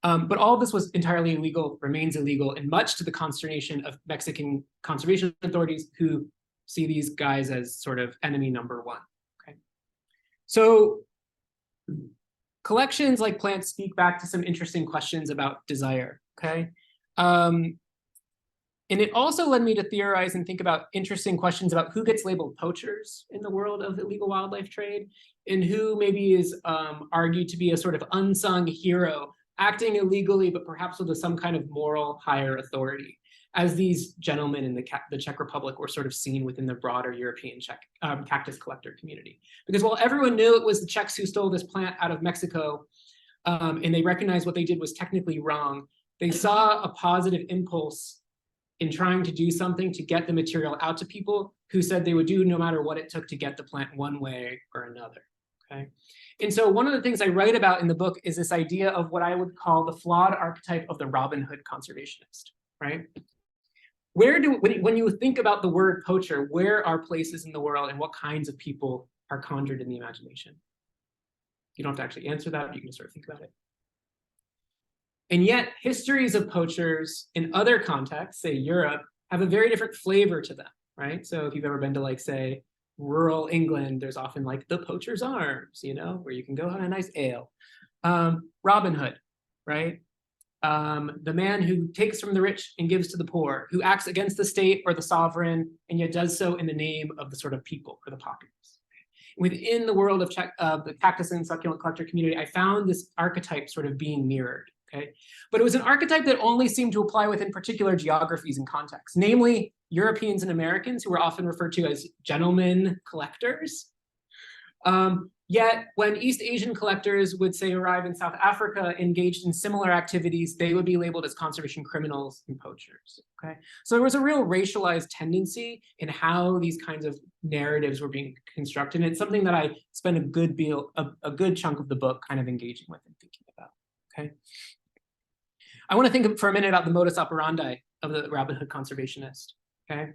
But all of this was entirely illegal, remains illegal, and much to the consternation of Mexican conservation authorities who see these guys as sort of enemy number one. Okay, so collections like plants speak back to some interesting questions about desire. Okay, and it also led me to theorize and think about interesting questions about who gets labeled poachers in the world of illegal wildlife trade, and who maybe is argued to be a sort of unsung hero, acting illegally, but perhaps with some kind of moral higher authority, as these gentlemen in the Czech Republic were sort of seen within the broader European cactus collector community. Because while everyone knew it was the Czechs who stole this plant out of Mexico, and they recognized what they did was technically wrong, they saw a positive impulse in trying to do something to get the material out to people who said they would do no matter what it took to get the plant one way or another. Okay. And so one of the things I write about in the book is this idea of what I would call the flawed archetype of the Robin Hood conservationist, right? When you think about the word poacher, where are places in the world and what kinds of people are conjured in the imagination? You don't have to actually answer that, but you can just sort of think about it. And yet histories of poachers in other contexts, say Europe, have a very different flavor to them, right? So if you've ever been to, like, say, rural England, there's often like the Poacher's Arms, you know, where you can go have a nice ale. Robin Hood, right? The man who takes from the rich and gives to the poor, who acts against the state or the sovereign, and yet does so in the name of the sort of people or the populace. Within the world of the cactus and succulent collector community, I found this archetype sort of being mirrored. Okay, but it was an archetype that only seemed to apply within particular geographies and contexts, namely Europeans and Americans, who were often referred to as gentlemen collectors. Yet when East Asian collectors would, say, arrive in South Africa engaged in similar activities, they would be labeled as conservation criminals and poachers. Okay, so there was a real racialized tendency in how these kinds of narratives were being constructed, and it's something that I spent a good chunk of the book kind of engaging with and thinking about. Okay. I want to think for a minute about the modus operandi of the Robin Hood conservationist. Okay,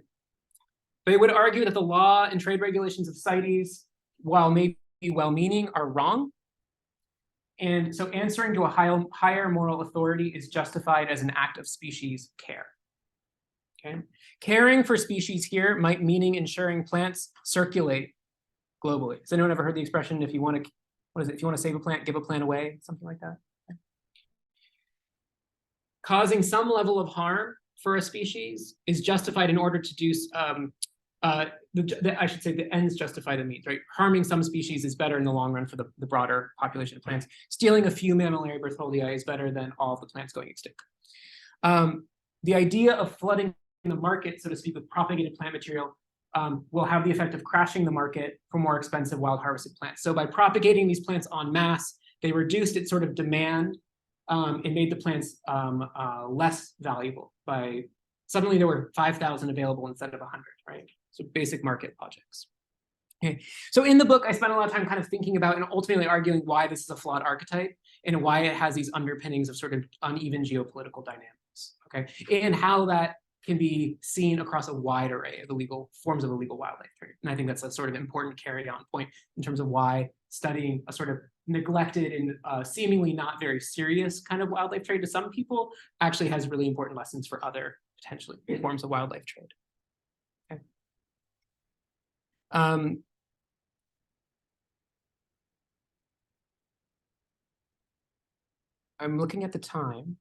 they would argue that the law and trade regulations of CITES, while maybe well-meaning, are wrong, and so answering to a higher moral authority is justified as an act of species care. Okay, caring for species here might meaning ensuring plants circulate globally. Has anyone ever heard the expression, if you want to, what is it? If you want to save a plant, give a plant away, something like that. Causing some level of harm for a species is justified in order to do, I should say the ends justify the means, right? Harming some species is better in the long run for the broader population of plants. Stealing a few Mammillaria bertholdii is better than all of the plants going extinct. The idea of flooding the market, so to speak, with propagated plant material will have the effect of crashing the market for more expensive wild harvested plants. So by propagating these plants en masse, they reduced its sort of demand and made the plants less valuable. By suddenly there were 5,000 available instead of 100, right? So basic market logics. Okay, so in the book, I spent a lot of time kind of thinking about and ultimately arguing why this is a flawed archetype and why it has these underpinnings of sort of uneven geopolitical dynamics. Okay, and how that can be seen across a wide array of illegal forms of illegal wildlife trade. And I think that's a sort of important carry-on point in terms of why studying a sort of neglected and seemingly not very serious kind of wildlife trade to some people actually has really important lessons for other potentially forms of wildlife trade. Okay. I'm looking at the time.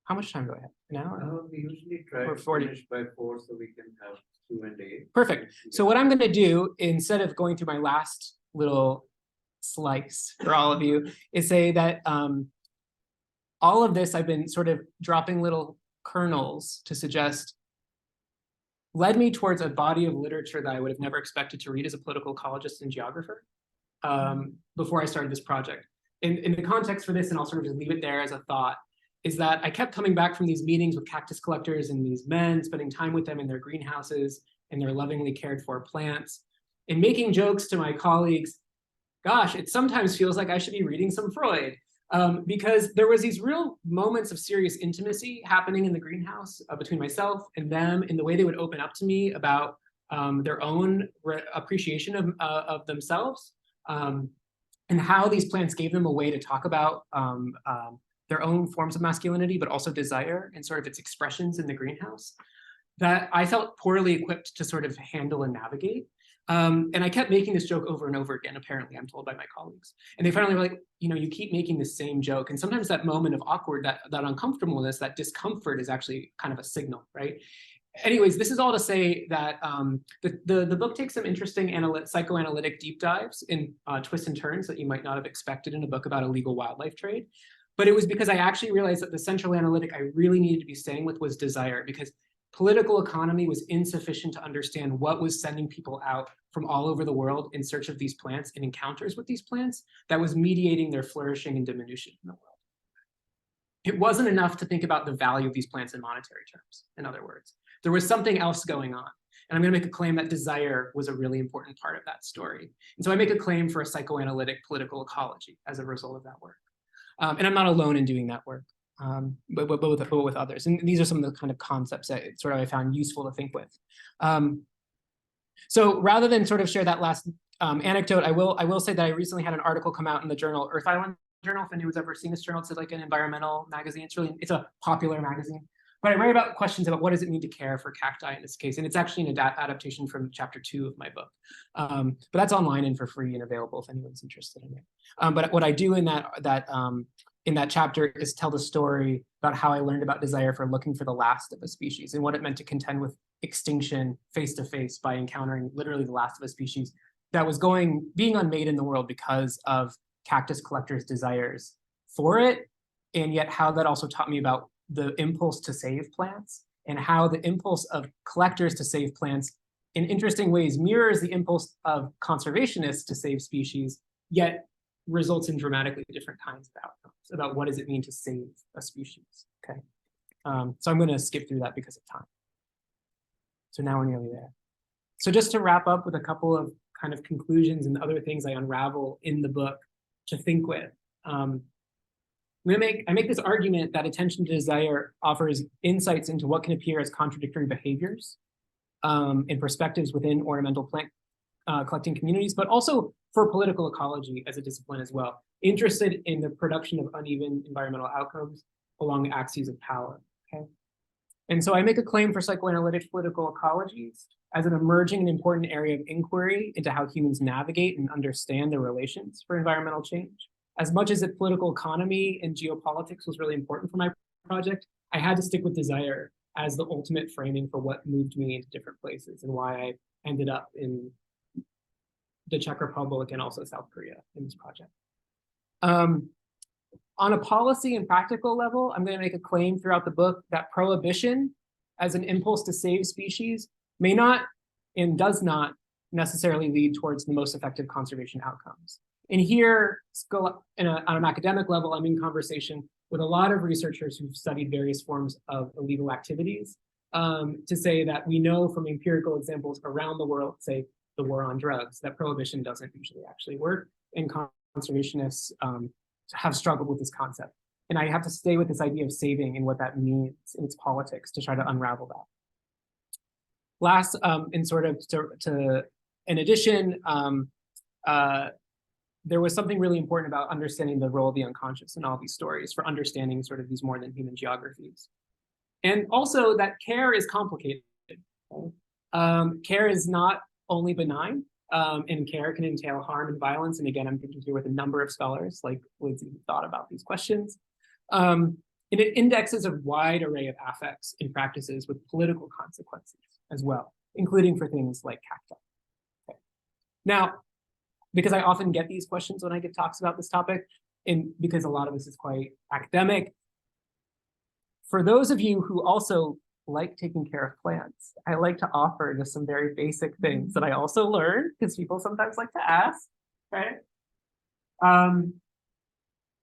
How much time do I have? An hour? We usually try to 40. finish by 4 so we can have Q&A. Perfect. So what I'm going to do, instead of going through my last little slice for all of you, is say that all of this I've been sort of dropping little kernels to suggest led me towards a body of literature that I would have never expected to read as a political ecologist and geographer before I started this project. in the context for this, and I'll sort of just leave it there as a thought, is that I kept coming back from these meetings with cactus collectors and these men, spending time with them in their greenhouses and their lovingly cared for plants, and making jokes to my colleagues. Gosh, it sometimes feels like I should be reading some Freud, because there was these real moments of serious intimacy happening in the greenhouse between myself and them, in the way they would open up to me about their own appreciation of themselves, and how these plants gave them a way to talk about their own forms of masculinity, but also desire and sort of its expressions in the greenhouse, that I felt poorly equipped to sort of handle and navigate. And I kept making this joke over and over again, apparently, I'm told by my colleagues. And they finally were like, you know, you keep making the same joke. And sometimes that moment of awkward, that uncomfortableness, that discomfort is actually kind of a signal, right? Anyways, this is all to say that the book takes some interesting psychoanalytic deep dives in twists and turns that you might not have expected in a book about illegal wildlife trade. But it was because I actually realized that the central analytic I really needed to be staying with was desire, because political economy was insufficient to understand what was sending people out from all over the world in search of these plants and encounters with these plants that was mediating their flourishing and diminution in the world. It wasn't enough to think about the value of these plants in monetary terms, in other words. There was something else going on. And I'm going to make a claim that desire was a really important part of that story. And so I make a claim for a psychoanalytic political ecology as a result of that work. And I'm not alone in doing that work, but with others. And these are some of the kind of concepts that sort of I found useful to think with. So rather than sort of share that last anecdote, I will say that I recently had an article come out in the journal Earth Island Journal. If anyone's ever seen this journal, it's like an environmental magazine. It's a popular magazine. But I write about questions about what does it mean to care for cacti in this case. And it's actually an adaptation from chapter 2 of my book. But that's online and for free and available if anyone's interested in it. But what I do in that chapter is tell the story about how I learned about desire for looking for the last of a species and what it meant to contend with extinction face to face by encountering literally the last of a species that was being unmade in the world because of cactus collectors' desires for it. And yet how that also taught me about the impulse to save plants, and how the impulse of collectors to save plants in interesting ways mirrors the impulse of conservationists to save species, yet results in dramatically different kinds of outcomes about what does it mean to save a species, okay? So I'm gonna skip through that because of time. So now we're nearly there. So just to wrap up with a couple of kind of conclusions and other things I unravel in the book to think with. I make this argument that attention to desire offers insights into what can appear as contradictory behaviors and perspectives within ornamental plant collecting communities, but also for political ecology as a discipline as well, interested in the production of uneven environmental outcomes along axes of power, okay? And so I make a claim for psychoanalytic political ecologies as an emerging and important area of inquiry into how humans navigate and understand their relations for environmental change. As much as the political economy and geopolitics was really important for my project, I had to stick with desire as the ultimate framing for what moved me into different places and why I ended up in the Czech Republic and also South Korea in this project. On a policy and practical level, I'm going to make a claim throughout the book that prohibition as an impulse to save species may not and does not necessarily lead towards the most effective conservation outcomes. And here, on an academic level, I'm in conversation with a lot of researchers who've studied various forms of illegal activities to say that we know from empirical examples around the world, say the war on drugs, that prohibition doesn't usually actually work, and conservationists have struggled with this concept. And I have to stay with this idea of saving and what that means in its politics to try to unravel that. Last, and sort of in addition, there was something really important about understanding the role of the unconscious in all these stories for understanding sort of these more than human geographies. And also that care is complicated. Care is not only benign, and care can entail harm and violence. And again, I'm thinking here with a number of scholars like Lindsay who thought about these questions. And it indexes a wide array of affects and practices with political consequences as well, including for things like cacti. Okay. Now, because I often get these questions when I give talks about this topic, and because a lot of this is quite academic, for those of you who also like taking care of plants, I like to offer just some very basic things that I also learned, because people sometimes like to ask, right?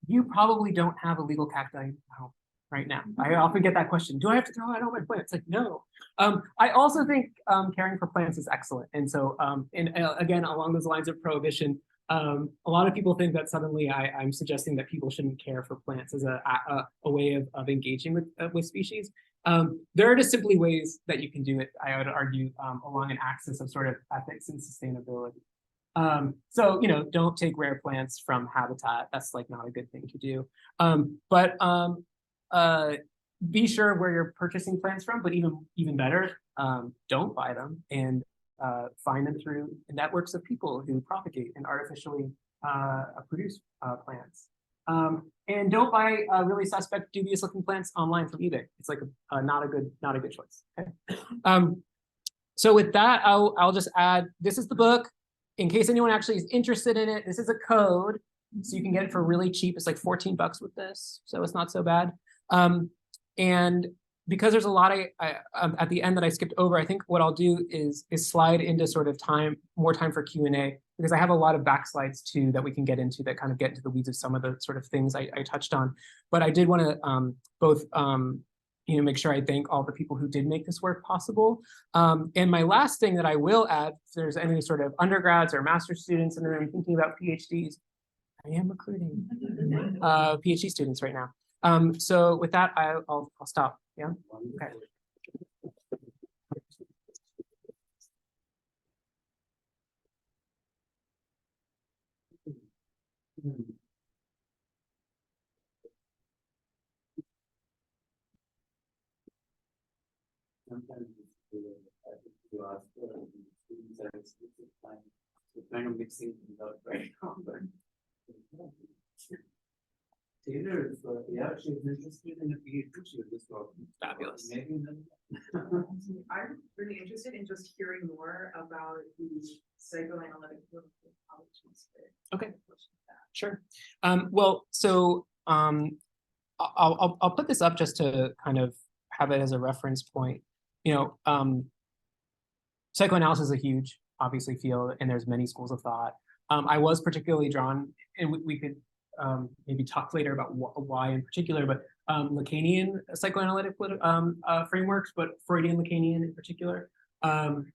you probably don't have a legal cacti home right now. I often get that question, do I have to throw out all my plants? Like, no. I also think caring for plants is excellent. And so, again, along those lines of prohibition, a lot of people think that suddenly I'm suggesting that people shouldn't care for plants as a way of engaging with species. There are just simply ways that you can do it, I would argue, along an axis of sort of ethics and sustainability. So, don't take rare plants from habitat. That's like not a good thing to do. But be sure where you're purchasing plants from, but even better, don't buy them and find them through networks of people who propagate and artificially produce plants. And don't buy really suspect, dubious-looking plants online from eBay. It's like not a good choice. Okay. So with that, I'll just add, this is the book. In case anyone actually is interested in it, this is a code, so you can get it for really cheap. It's like 14 bucks with this, so it's not so bad. And because there's a lot at the end that I skipped over, I think what I'll do is slide into sort of more time for Q&A, because I have a lot of backslides too that we can get into that kind of get into the weeds of some of the sort of things I touched on. But I did want to both make sure I thank all the people who did make this work possible. And my last thing that I will add, if there's any sort of undergrads or master's students and then I'm thinking about PhDs, I am recruiting PhD students right now. So with that, I'll stop. Yeah. Okay. Sometimes you ask students and it's kind of mixing things out right now, but Taylor is she's interested in a PhD. She was just talking. Fabulous. Maybe I'm really interested in just hearing more about the psychoanalytic work of politics. Okay. Sure. Well, so I'll put this up just to kind of have it as a reference point. Psychoanalysis is a huge, obviously, field, and there's many schools of thought. I was particularly drawn, and we could maybe talk later about why in particular, but Lacanian psychoanalytic frameworks, but Freudian Lacanian in particular.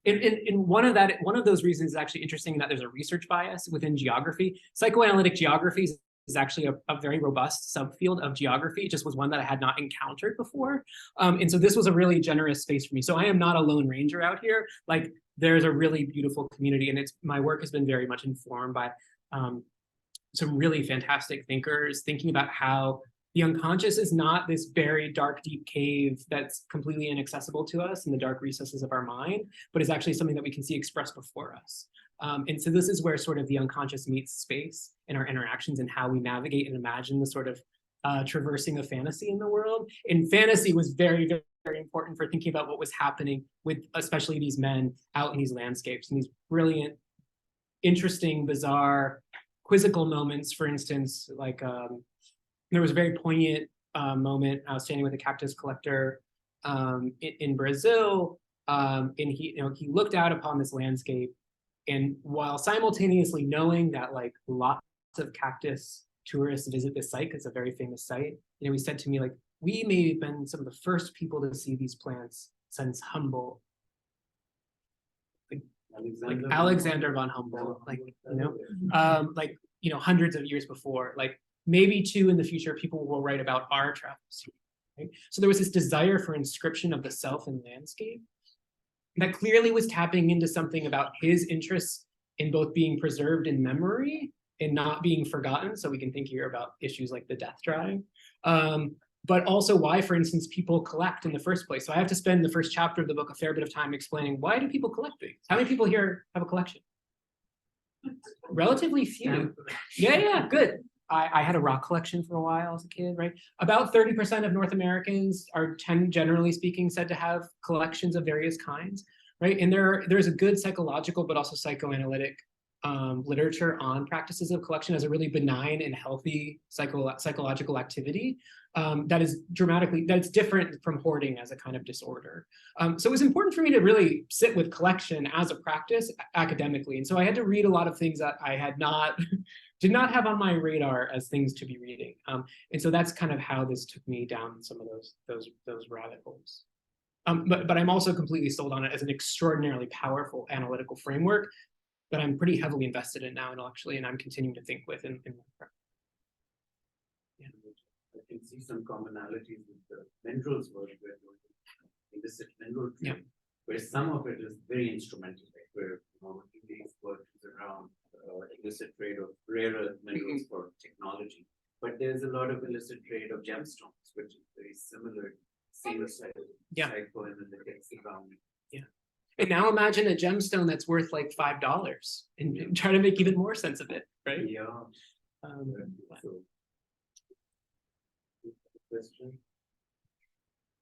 In one of those reasons is actually interesting in that there's a research bias within geography. Psychoanalytic geography is actually a very robust subfield of geography. It just was one that I had not encountered before. And so this was a really generous space for me. So I am not a lone ranger out here. Like, there's a really beautiful community, and my work has been very much informed by some really fantastic thinkers thinking about how the unconscious is not this very dark, deep cave that's completely inaccessible to us in the dark recesses of our mind, but is actually something that we can see expressed before us. And so this is where sort of the unconscious meets space in our interactions and how we navigate and imagine the sort of traversing of fantasy in the world. And fantasy was very, very, very important for thinking about what was happening with especially these men out in these landscapes and these brilliant, interesting, bizarre, quizzical moments. For instance, like there was a very poignant moment. I was standing with a cactus collector in Brazil, and he looked out upon this landscape, and while simultaneously knowing that like lots of cactus tourists visit this site because it's a very famous site, he said to me, like, we may have been some of the first people to see these plants since Humboldt. Like Alexander von Humboldt, hundreds of years before, like maybe too in the future, people will write about our travels. Right? So there was this desire for inscription of the self in landscape that clearly was tapping into something about his interests in both being preserved in memory and not being forgotten. So we can think here about issues like the death drive, but also why, for instance, people collect in the first place. So I have to spend the first chapter of the book a fair bit of time explaining, why do people collect things? How many people here have a collection? Relatively few. Yeah, good. I had a rock collection for a while as a kid, right? About 30% of North Americans are, generally speaking, said to have collections of various kinds, right? And there's a good psychological, but also psychoanalytic literature on practices of collection as a really benign and healthy psychological activity that's different from hoarding as a kind of disorder. So it was important for me to really sit with collection as a practice academically. And so I had to read a lot of things that I had not did not have on my radar as things to be reading. And so that's kind of how this took me down some of those rabbit holes. But I'm also completely sold on it as an extraordinarily powerful analytical framework that I'm pretty heavily invested in now intellectually, and I'm continuing to think with in Yeah. I can see some commonalities with the minerals work we're doing, illicit mineral trade, where some of it is very instrumental, like where Margulies work is around illicit trade of rare earth minerals for technology. But there's a lot of illicit trade of gemstones, which is very similar, same cycle and then gets around. Yeah. And now imagine a gemstone that's worth like $5 and try to make even more sense of it, right? Yeah. So, question?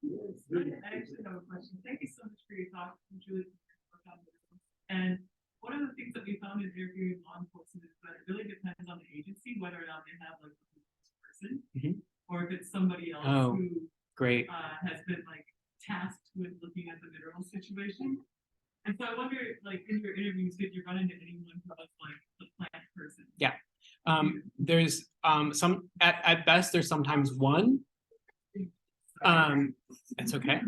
Yes. I actually have a question. Thank you so much for your talk. Julie. And one of the things that we found in interviewing law enforcement is that it really depends on the agency whether or not they have like a person or if it's somebody else who great has been like tasked with looking at the mineral situation. And so I wonder, like in your interviews, did you run into anyone who was like the plant person? Yeah. There's some at best there's sometimes one. It's okay.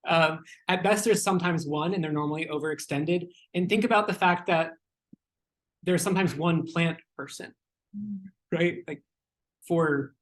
At best there's sometimes one, and they're normally overextended. And think about the fact that there's sometimes one plant person, right? Like for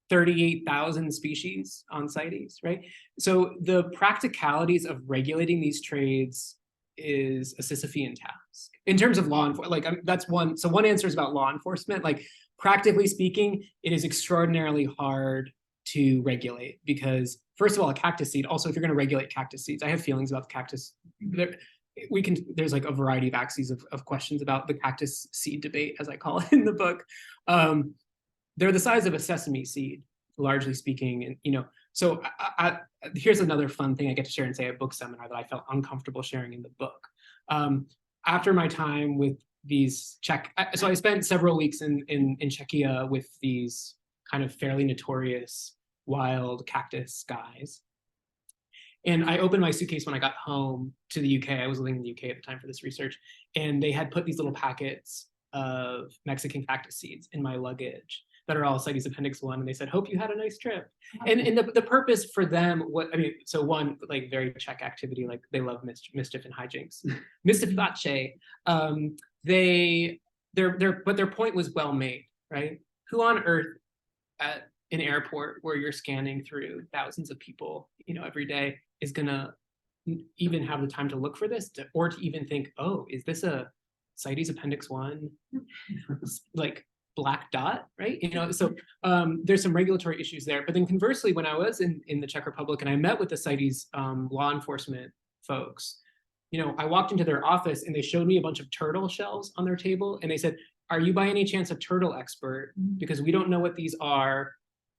38,000 species on CITES, right? So the practicalities of regulating these trades is a Sisyphean task in terms of law enforcement. Like that's one. So one answer is about law enforcement. Like practically speaking, it is extraordinarily hard to regulate because first of all, a cactus seed. Also, if you're going to regulate cactus seeds, I have feelings about the cactus. There's like a variety of axes of questions about the cactus seed debate, as I call it in the book. They're the size of a sesame seed, largely speaking, and you know. So here's another fun thing I get to share and say at a book seminar that I felt uncomfortable sharing in the book. After my time with these so I spent several weeks in Czechia with these kind of fairly notorious wild cactus guys. And I opened my suitcase when I got home to the UK. I was living in the UK at the time for this research. And they had put these little packets of Mexican cactus seeds in my luggage that are all CITES Appendix 1. And they said, hope you had a nice trip. And the purpose for them, so one, like very Czech activity, like they love mischief and hijinks. Mystiface, but their point was well made, right? Who on earth at an airport where you're scanning through thousands of people, you know, every day is gonna even have the time to look for this, or to even think, oh, is this a CITES Appendix 1, like black dot, right? You know, so there's some regulatory issues there. But then conversely, when I was in the Czech Republic and I met with the CITES law enforcement folks, you know, I walked into their office and they showed me a bunch of turtle shells on their table, and they said, are you by any chance a turtle expert? Because we don't know what these are,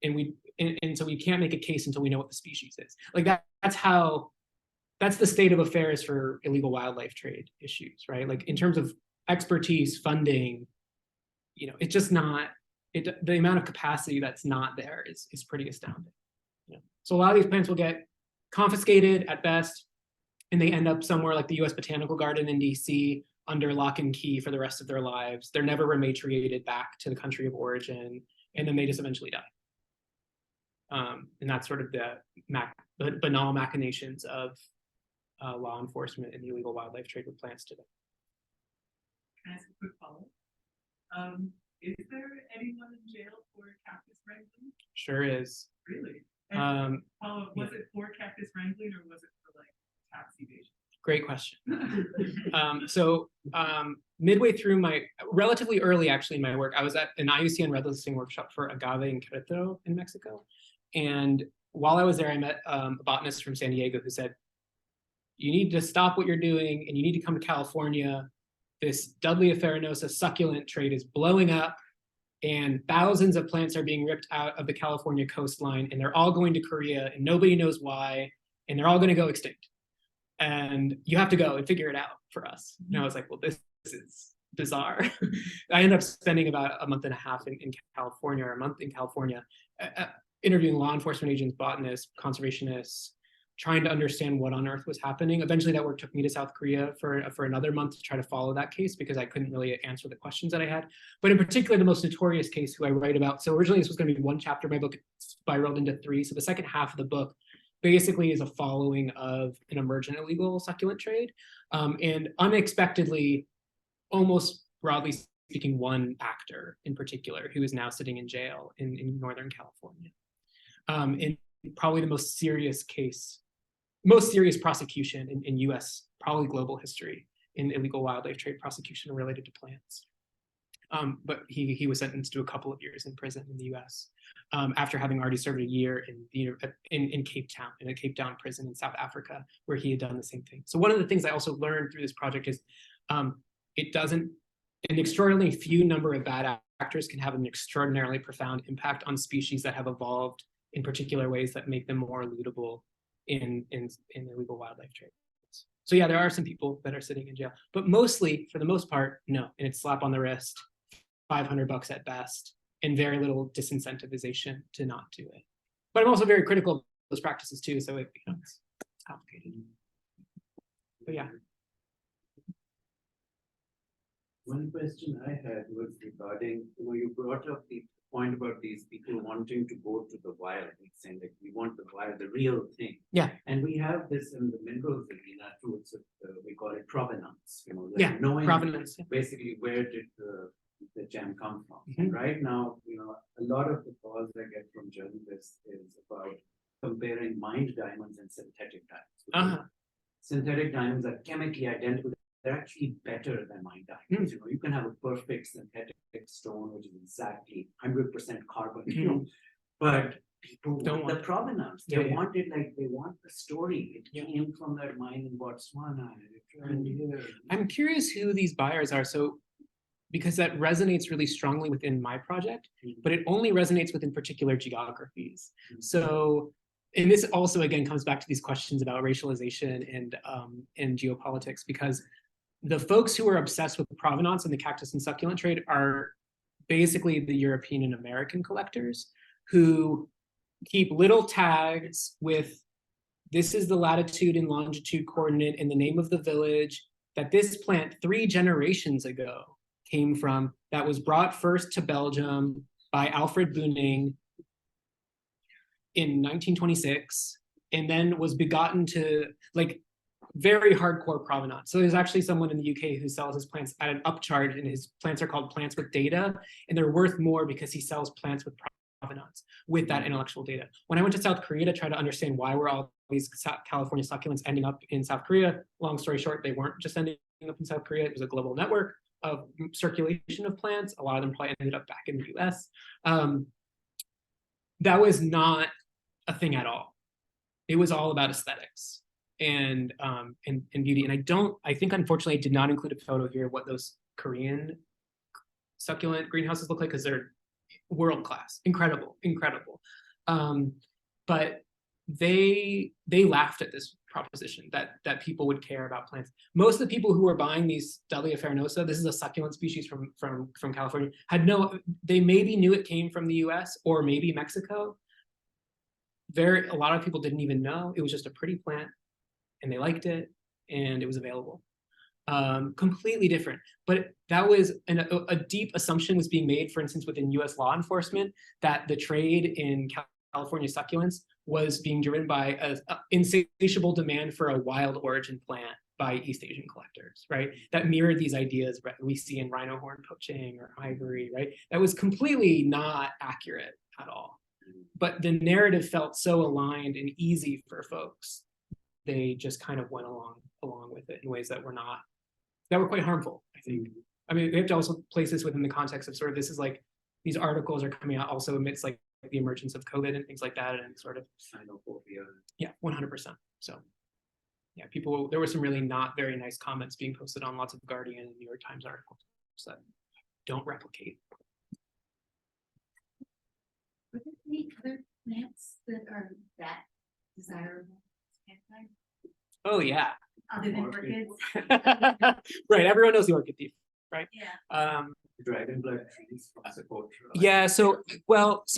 and so we can't make a case until we know what the species is. Like that's the state of affairs for illegal wildlife trade issues, right? Like in terms of expertise, funding, you know, it's just not, the amount of capacity that's not there is pretty astounding. You know? So a lot of these plants will get confiscated at best, and they end up somewhere like the US Botanical Garden in DC under lock and key for the rest of their lives. They're never rematriated back to the country of origin, and then they just eventually die. And that's sort of the banal machinations of law enforcement and the illegal wildlife trade with plants today. Can I ask a quick follow-up? Is there anyone in jail for cactus wrangling? Sure is. Really? And was it for cactus wrangling or was it for like tax evasion? Great question. Midway through relatively early actually in my work, I was at an IUCN red listing workshop for agave in Querétaro in Mexico. And while I was there, I met a botanist from San Diego who said, you need to stop what you're doing and you need to come to California. This Dudleya farinosa succulent trade is blowing up and thousands of plants are being ripped out of the California coastline and they're all going to Korea and nobody knows why, and they're all going to go extinct. And you have to go and figure it out for us. And I was like, well, this is bizarre. I ended up spending about a month and a half in California, or a month in California, interviewing law enforcement agents, botanists, conservationists, trying to understand what on earth was happening. Eventually that work took me to South Korea for another month to try to follow that case because I couldn't really answer the questions that I had. But in particular, the most notorious case who I write about. So originally this was going to be one chapter. My book spiraled into 3. So the second half of the book basically is a following of an emergent illegal succulent trade. And unexpectedly, almost broadly speaking, one actor in particular who is now sitting in jail in Northern California. And probably the most serious prosecution in US, probably global history in illegal wildlife trade prosecution related to plants. But he was sentenced to a couple of years in prison in the US after having already served a year in Cape Town, in a Cape Town prison in South Africa, where he had done the same thing. So one of the things I also learned through this project is an extraordinarily few number of bad actors can have an extraordinarily profound impact on species that have evolved in particular ways that make them more eludable in illegal wildlife trade. So yeah, there are some people that are sitting in jail, but mostly, for the most part, no. And it's slap on the wrist, $500 at best, and very little disincentivization to not do it. But I'm also very critical of those practices too, so it's complicated. But yeah. One question I had was regarding, you brought up the point about these people wanting to go to the wild, saying like we want the wild, the real thing. Yeah. And we have this in the minerals arena too. It's we call it provenance. Like yeah. Knowing provenance. basically where did the gem come from. And right now, a lot of the calls I get from journalists is about comparing mined diamonds and synthetic diamonds. Synthetic diamonds are chemically identical. They're actually better than mined diamonds. You can have a perfect synthetic stone, which is exactly 100% carbon, but people don't want the provenance. They want it like they want the story. It came from that mine in Botswana. I'm curious who these buyers are. So, because that resonates really strongly within my project, but it only resonates within particular geographies. So, and this also again comes back to these questions about racialization and geopolitics, because the folks who are obsessed with provenance and the cactus and succulent trade are basically the European and American collectors who keep little tags with, this is the latitude and longitude coordinate and the name of the village that this plant 3 generations ago came from, that was brought first to Belgium by Alfred Boening in 1926, and then was begotten to very hardcore provenance. So there's actually someone in the UK who sells his plants at an upcharge, and his plants are called plants with data, and they're worth more because he sells plants with provenance with that intellectual data. When I went to South Korea to try to understand why were all these California succulents ending up in South Korea, long story short, they weren't just ending up in South Korea. It was a global network of circulation of plants. A lot of them probably ended up back in the US. That was not a thing at all. It was all about aesthetics and beauty. And I think unfortunately I did not include a photo here of what those Korean succulent greenhouses look like, because they're world class, incredible. But they laughed at this proposition that people would care about plants. Most of the people who were buying these Dahlia farinosa, this is a succulent species from California, they maybe knew it came from the US or maybe Mexico. A lot of people didn't even know. It was just a pretty plant, and they liked it, and it was available. Completely different. But that was a deep assumption was being made, for instance, within US law enforcement, that the trade in California succulents was being driven by an insatiable demand for a wild origin plant by East Asian collectors, right? That mirrored these ideas we see in rhino horn poaching or ivory, right? That was completely not accurate at all. But the narrative felt so aligned and easy for folks, they just kind of went along with it in ways that were quite harmful, I think. I mean, we have to also place this within the context of sort of, this is like, these articles are coming out also amidst like the emergence of COVID and things like that, and sort of xenophobia. Yeah, 100%. So yeah, there were some really not very nice comments being posted on lots of Guardian and New York Times articles that don't replicate. Are there any other plants that are that desirable? Oh yeah. Other than orchids? Right, everyone knows the orchid thief. right? Yeah. Dragonblood trees from support. Yeah, so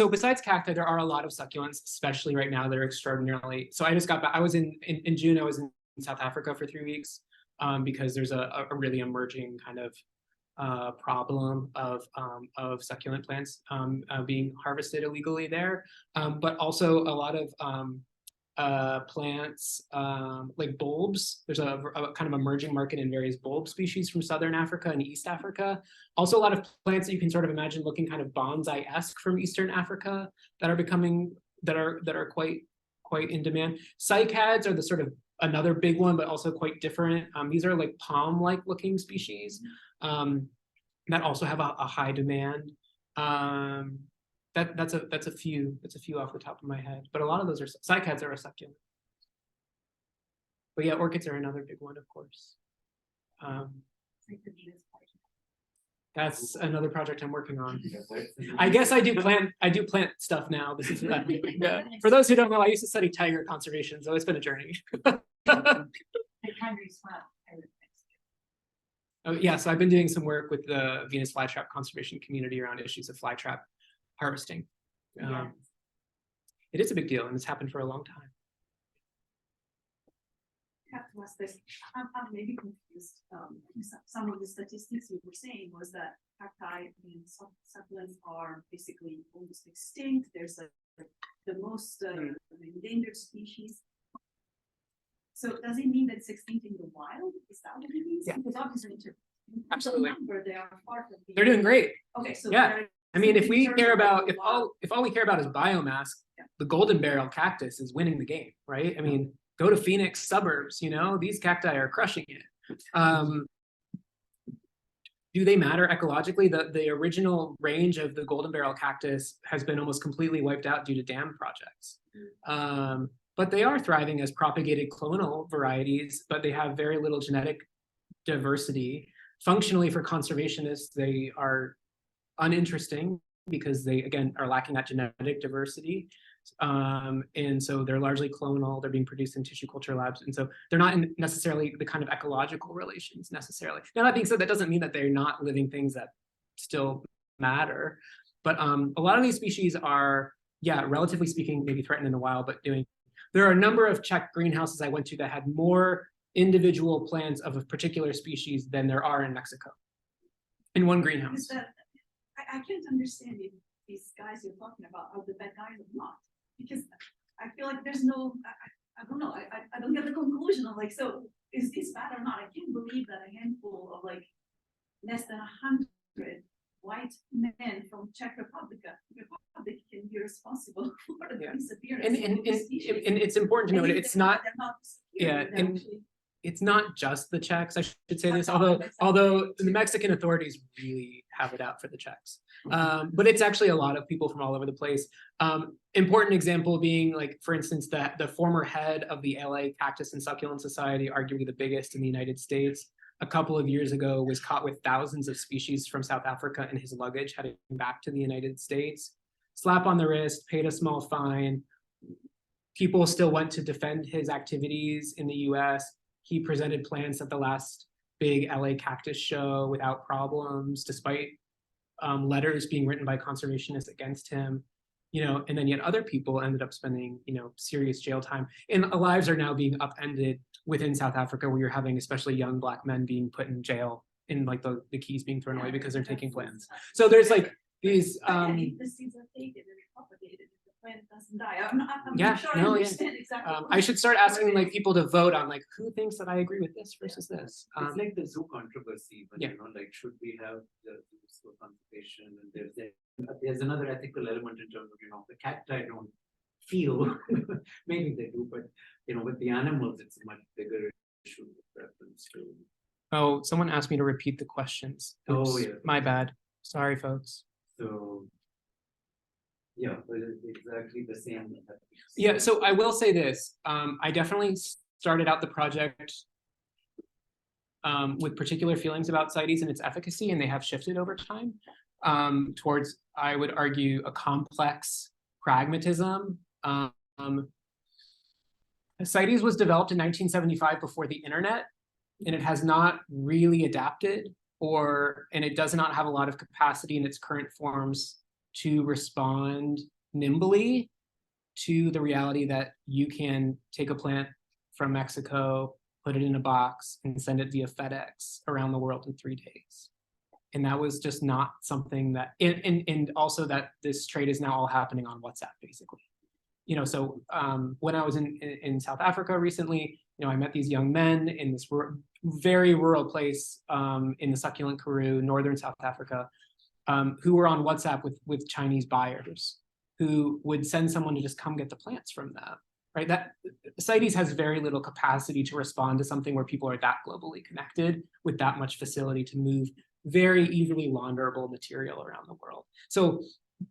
besides cacti, there are a lot of succulents, especially right now, that are extraordinarily. So I just got back. I was in June. I was in South Africa for 3 weeks because there's a really emerging kind of problem of succulent plants being harvested illegally there, but also a lot of plants like bulbs. There's a kind of emerging market in various bulb species from Southern Africa and East Africa. Also a lot of plants that you can sort of imagine looking kind of bonsai-esque from Eastern Africa that are becoming, that are quite in demand. Cycads are the sort of another big one, but also quite different. These are like palm-like looking species that also have a high demand. That's a few off the top of my head, but a lot of those are cycads are a succulent. But yeah, orchids are another big one, of course. That's another project I'm working on. I guess I do plant stuff now. This is yeah. For those who don't know, I used to study tiger conservation, so it's been a journey. Oh yeah, so I've been doing some work with the Venus flytrap conservation community around issues of flytrap harvesting. It is a big deal, and it's happened for a long time. I have to ask this. I'm maybe confused. Some of the statistics you were saying was that cacti and succulents are basically almost extinct. There's the most endangered species. So does it mean that it's extinct in the wild? Is that what it means? Yeah. Because obviously, Absolutely. They are far from being. They're doing great. Okay, so Yeah. I mean, if we care about, if all all we care about is biomass, the golden barrel cactus is winning the game, right? I mean, go to Phoenix suburbs, you know, these cacti are crushing it. Do they matter ecologically? The original range of the golden barrel cactus has been almost completely wiped out due to dam projects. But they are thriving as propagated clonal varieties, but they have very little genetic diversity. Functionally, for conservationists, they are uninteresting because they, again, are lacking that genetic diversity. And so they're largely clonal, they're being produced in tissue culture labs. And so they're not in necessarily the kind of ecological relations necessarily. Now, that being said, that doesn't mean that they're not living things that still matter. But a lot of these species are, yeah, relatively speaking, maybe threatened in the wild, but doing. There are a number of Czech greenhouses I went to that had more individual plants of a particular species than there are in Mexico. In one greenhouse. I can't understand if these guys you're talking about are the bad guys or not, because I feel like there's no, I don't know, I don't get the conclusion of like, so is this bad or not? I can't believe that a handful of like less than 100 white men from Czech Republic can be responsible for the disappearance of the species. And it's important to note it's not, yeah, and it's not just the Czechs, I should say this, although the Mexican authorities really have it out for the Czechs. But it's actually a lot of people from all over the place. Important example being, like, for instance, the former head of the LA Cactus and Succulent Society, arguably the biggest in the United States, a couple of years ago was caught with thousands of species from South Africa in his luggage heading back to the United States. Slap on the wrist, paid a small fine. People still went to defend his activities in the US. He presented plants at the last big LA cactus show without problems, despite letters being written by conservationists against him, you know, and then yet other people ended up spending, you know, serious jail time. And lives are now being upended within South Africa, where you're having especially young Black men being put in jail, in like the keys being thrown away because they're taking plants. So there's like these the seeds are taken and propagated, the plant doesn't die. I'm yeah, not sure I no, understand exactly. I should start asking like people to vote on like who thinks that I agree with this versus this. It's like the zoo controversy, but yeah. you know, like, should we have the zoos for conservation? And there's another ethical element in terms of, you know, the cacti don't feel, maybe they do, but you know, with the animals, it's a much bigger issue with reference to. Oh, someone asked me to repeat the questions. Oops, Oh, yeah. my bad. Sorry, folks. So, yeah, but it's exactly the same. Yeah, so I will say this. I definitely started out the project with particular feelings about CITES and its efficacy, and they have shifted over time towards, I would argue, a complex pragmatism. CITES was developed in 1975 before the internet, and it has not really adapted and it does not have a lot of capacity in its current forms to respond nimbly to the reality that you can take a plant from Mexico, put it in a box, and send it via FedEx around the world in 3 days. And that was just not something that, and also that this trade is now all happening on WhatsApp, basically. You know, so when I was in South Africa recently, you know, I met these young men in this very rural place in the succulent Karoo, northern South Africa, who were on WhatsApp with Chinese buyers who would send someone to just come get the plants from them, right? That CITES has very little capacity to respond to something where people are that globally connected with that much facility to move very easily launderable material around the world. So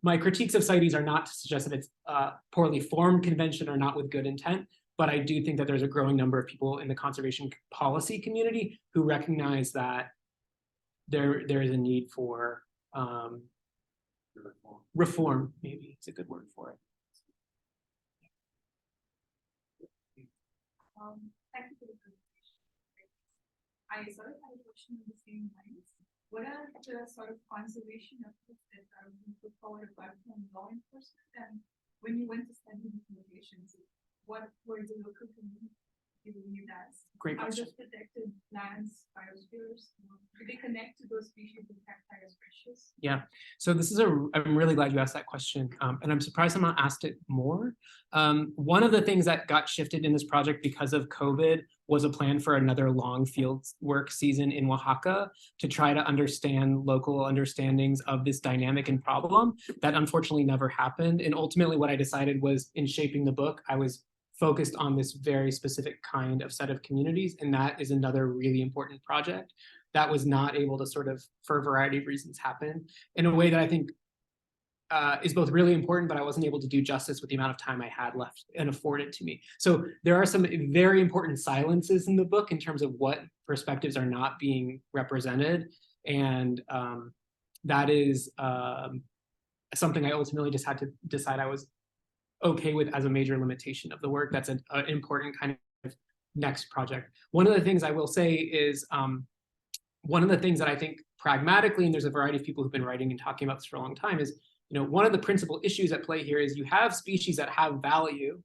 my critiques of CITES are not to suggest that it's a poorly formed convention or not with good intent, but I do think that there's a growing number of people in the conservation policy community who recognize that there is a need for reform, maybe it's a good word for it. Thank you for the presentation. I sort of had a question on the same lines. What are the sort of conservation efforts that are being put forward apart from law enforcement? And when you went to study these locations, what were the local communities giving you as? Great Are question. those protected lands, biospheres? Do they connect to those species with cacti species? Yeah, so this is I'm really glad you asked that question, and I'm surprised I'm not asked it more. One of the things that got shifted in this project because of COVID was a plan for another long field work season in Oaxaca to try to understand local understandings of this dynamic and problem. That unfortunately never happened, and ultimately what I decided was, in shaping the book, I was focused on this very specific kind of set of communities, and that is another really important project that was not able to sort of, for a variety of reasons, happen in a way that I think is both really important, but I wasn't able to do justice with the amount of time I had left and afforded to me. So there are some very important silences in the book in terms of what perspectives are not being represented, and that is something I ultimately just had to decide I was okay with as a major limitation of the work. That's an important kind of next project. One of the things I will say is, one of the things that I think pragmatically, and there's a variety of people who've been writing and talking about this for a long time, is, you know, one of the principal issues at play here is you have species that have value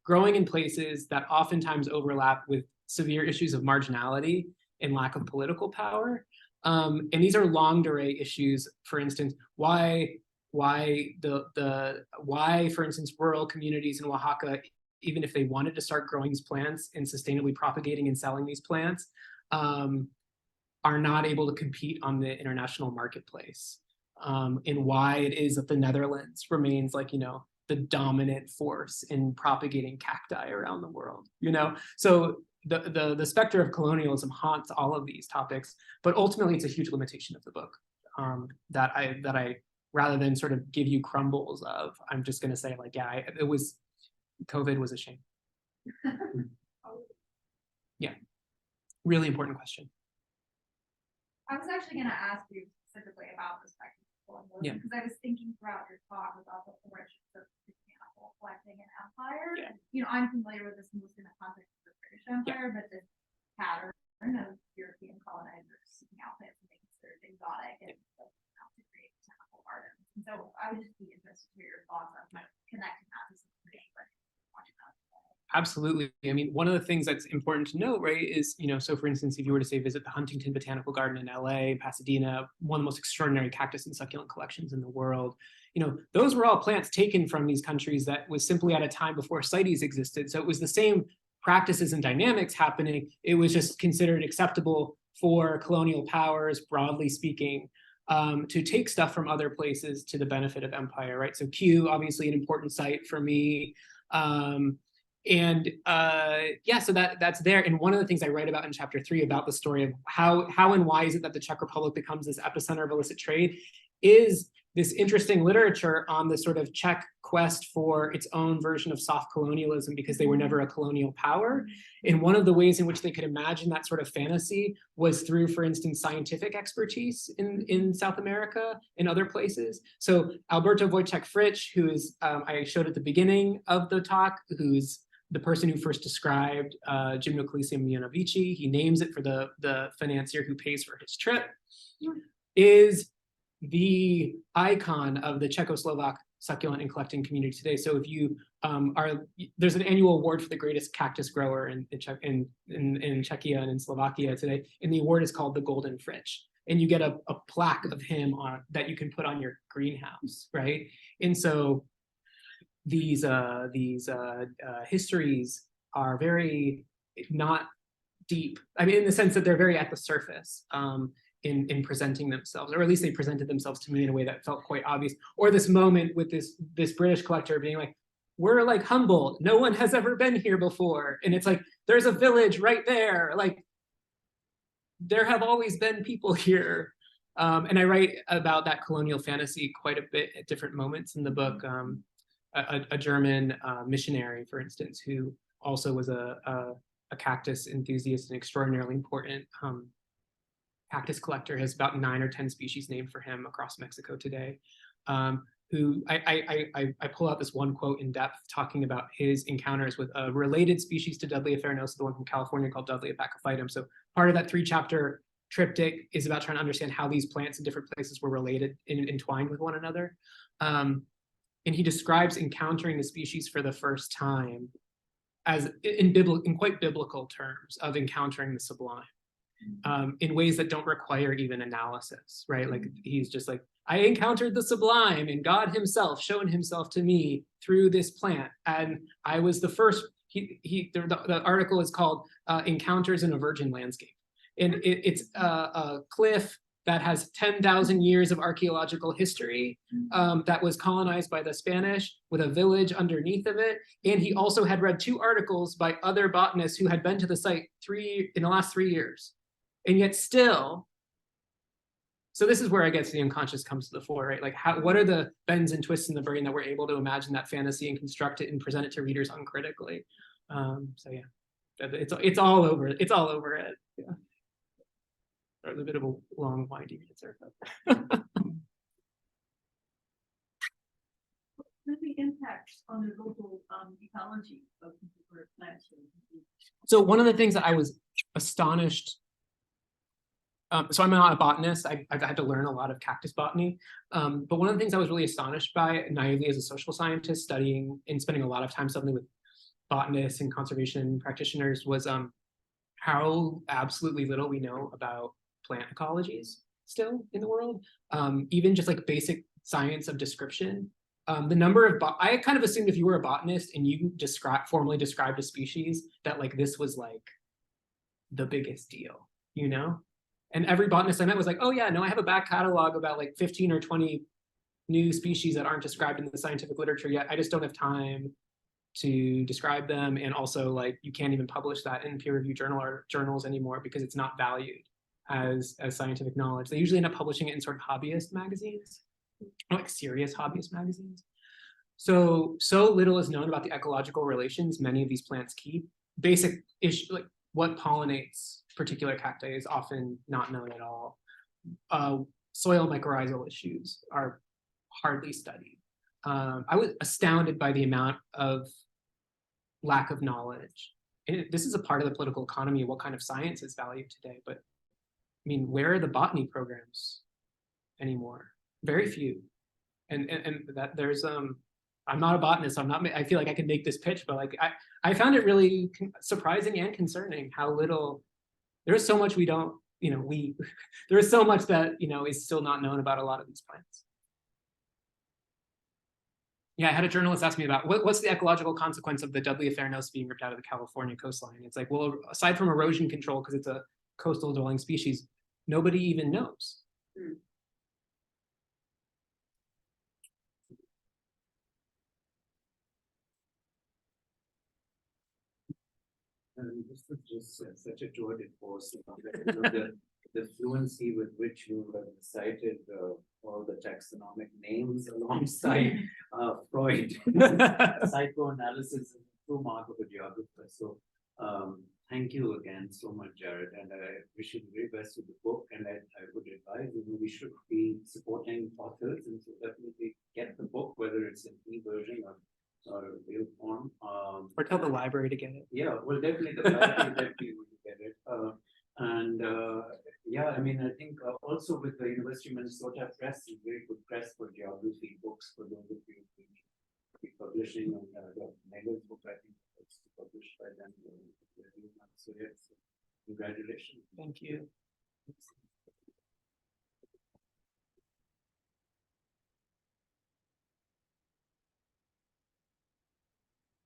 growing in places that oftentimes overlap with severe issues of marginality and lack of political power. And these are longue durée issues. For instance, why, for instance, rural communities in Oaxaca, even if they wanted to start growing these plants and sustainably propagating and selling these plants, are not able to compete on the international marketplace, and why it is that the Netherlands remains, like, you know, the dominant force in propagating cacti around the world, you know? So the specter of colonialism haunts all of these topics, but ultimately it's a huge limitation of the book, that I rather than sort of give you crumbles of, I'm just gonna say, like, yeah, COVID was a shame. Yeah, really important question. I was actually gonna ask you specifically about the spectrum of colonialism, because I was thinking throughout your talk about the origins of botanical collecting and empire. Yeah. You know, I'm familiar with this most in the context of the British Empire, but this pattern of European colonizers seeking out plants and making considered exotic and out to create botanical gardens. And so I would just be interested to hear your thoughts on kind of connecting that to something like watching that. Absolutely. I mean, one of the things that's important to note, right, is, you know, so for instance, if you were to say visit the Huntington Botanical Garden in LA, Pasadena, one of the most extraordinary cactus and succulent collections in the world, you know, those were all plants taken from these countries that was simply at a time before CITES existed. So it was the same practices and dynamics happening. It was just considered acceptable for colonial powers, broadly speaking, to take stuff from other places to the benefit of empire, right? So Kew, obviously an important site for me. Yeah, so that's there. And one of the things I write about in chapter 3 about the story of how and why is it that the Czech Republic becomes this epicenter of illicit trade is this interesting literature on the sort of Czech quest for its own version of soft colonialism, because they were never a colonial power. And one of the ways in which they could imagine that sort of fantasy was through, for instance, scientific expertise in South America and other places. So Alberto Wojciech Fritsch, who is, I showed at the beginning of the talk, who's the person who first described Gymnocalycium mianovici. He names it for the financier who pays for his trip. is the icon of the Czechoslovak succulent and collecting community today. So if you there's an annual award for the greatest cactus grower in Czechia and in Slovakia today, and the award is called the Golden Fritsch. And you get a plaque of him that you can put on your greenhouse, right? And so these histories are very not deep. I mean, in the sense that they're very at the surface in presenting themselves, or at least they presented themselves to me in a way that felt quite obvious. Or this moment with this British collector being like, we're like Humboldt, no one has ever been here before. And it's like, there's a village right there. Like, there have always been people here. And I write about that colonial fantasy quite a bit at different moments in the book. A German missionary, for instance, who also was a cactus enthusiast and extraordinarily important cactus collector, has about 9 or 10 species named for him across Mexico today. Who I pull out this one quote in depth talking about his encounters with a related species to Dudleya farinosa, the one from California called Dudleya bacophytum. So part of that 3-chapter triptych is about trying to understand how these plants in different places were related and entwined with one another. And he describes encountering the species for the first time as in quite biblical terms of encountering the sublime, in ways that don't require even analysis, right? Like he's just like, I encountered the sublime, and God himself shown himself to me through this plant. And I was the first, the article is called Encounters in a Virgin Landscape. And it's a cliff that has 10,000 years of archaeological history, that was colonized by the Spanish with a village underneath of it. And he also had read 2 articles by other botanists who had been to the site in the last 3 years. And yet still, so this is where I guess the unconscious comes to the fore, right? Like what are the bends and twists in the brain that we're able to imagine that fantasy and construct it and present it to readers uncritically? So yeah, it's all over. It's all over it. Yeah. Or a bit of a long, winding answer. What are the impacts on the local ecology of particular plants? So one of the things that I was astonished, so I'm not a botanist, I've had to learn a lot of cactus botany, but one of the things I was really astonished by naively as a social scientist studying and spending a lot of time studying with botanists and conservation practitioners was how absolutely little we know about plant ecologies still in the world, even just like basic science of description. The number of, I kind of assumed if you were a botanist and you formally described a species, that like this was like the biggest deal, you know? And every botanist I met was like, oh yeah, no, I have a back catalog about like 15 or 20 new species that aren't described in the scientific literature yet. I just don't have time to describe them. And also like, you can't even publish that in peer-reviewed journals anymore because it's not valued as scientific knowledge. They usually end up publishing it in sort of hobbyist magazines, like serious hobbyist magazines. So little is known about the ecological relations many of these plants keep. Basic issue, like what pollinates particular cacti is often not known at all. Soil mycorrhizal issues are hardly studied. I was astounded by the amount of lack of knowledge. And this is a part of the political economy of what kind of science is valued today. But I mean, where are the botany programs anymore? Very few. And that there's I'm not a botanist, so I feel like I can make this pitch, but like I found it really surprising and concerning how little, there is so much we don't, you know, there is so much that, you know, is still not known about a lot of these plants. Yeah, I had a journalist ask me about what's the ecological consequence of the Dudleya farinosa being ripped out of the California coastline. It's like, well, aside from erosion control, because it's a coastal dwelling species, nobody even knows. This was just such a tour de force, you know, the fluency with which you have cited all the taxonomic names alongside Freud, psychoanalysis, and true mark of a geographer. So thank you again so much, Jared, and I wish you the very best with the book. And I would advise we should be supporting authors, and so definitely get the book, whether it's an e-version or real form. Or tell the library to get it. Yeah, well, definitely the library definitely would get it. And yeah. Yeah, I mean, I think also with the University of Minnesota Press, is very good press for geography books for those of you who be publishing, and the Megas book, I think, was published by them. So yes, congratulations. Thank you.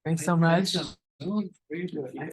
Thanks so much. Very good.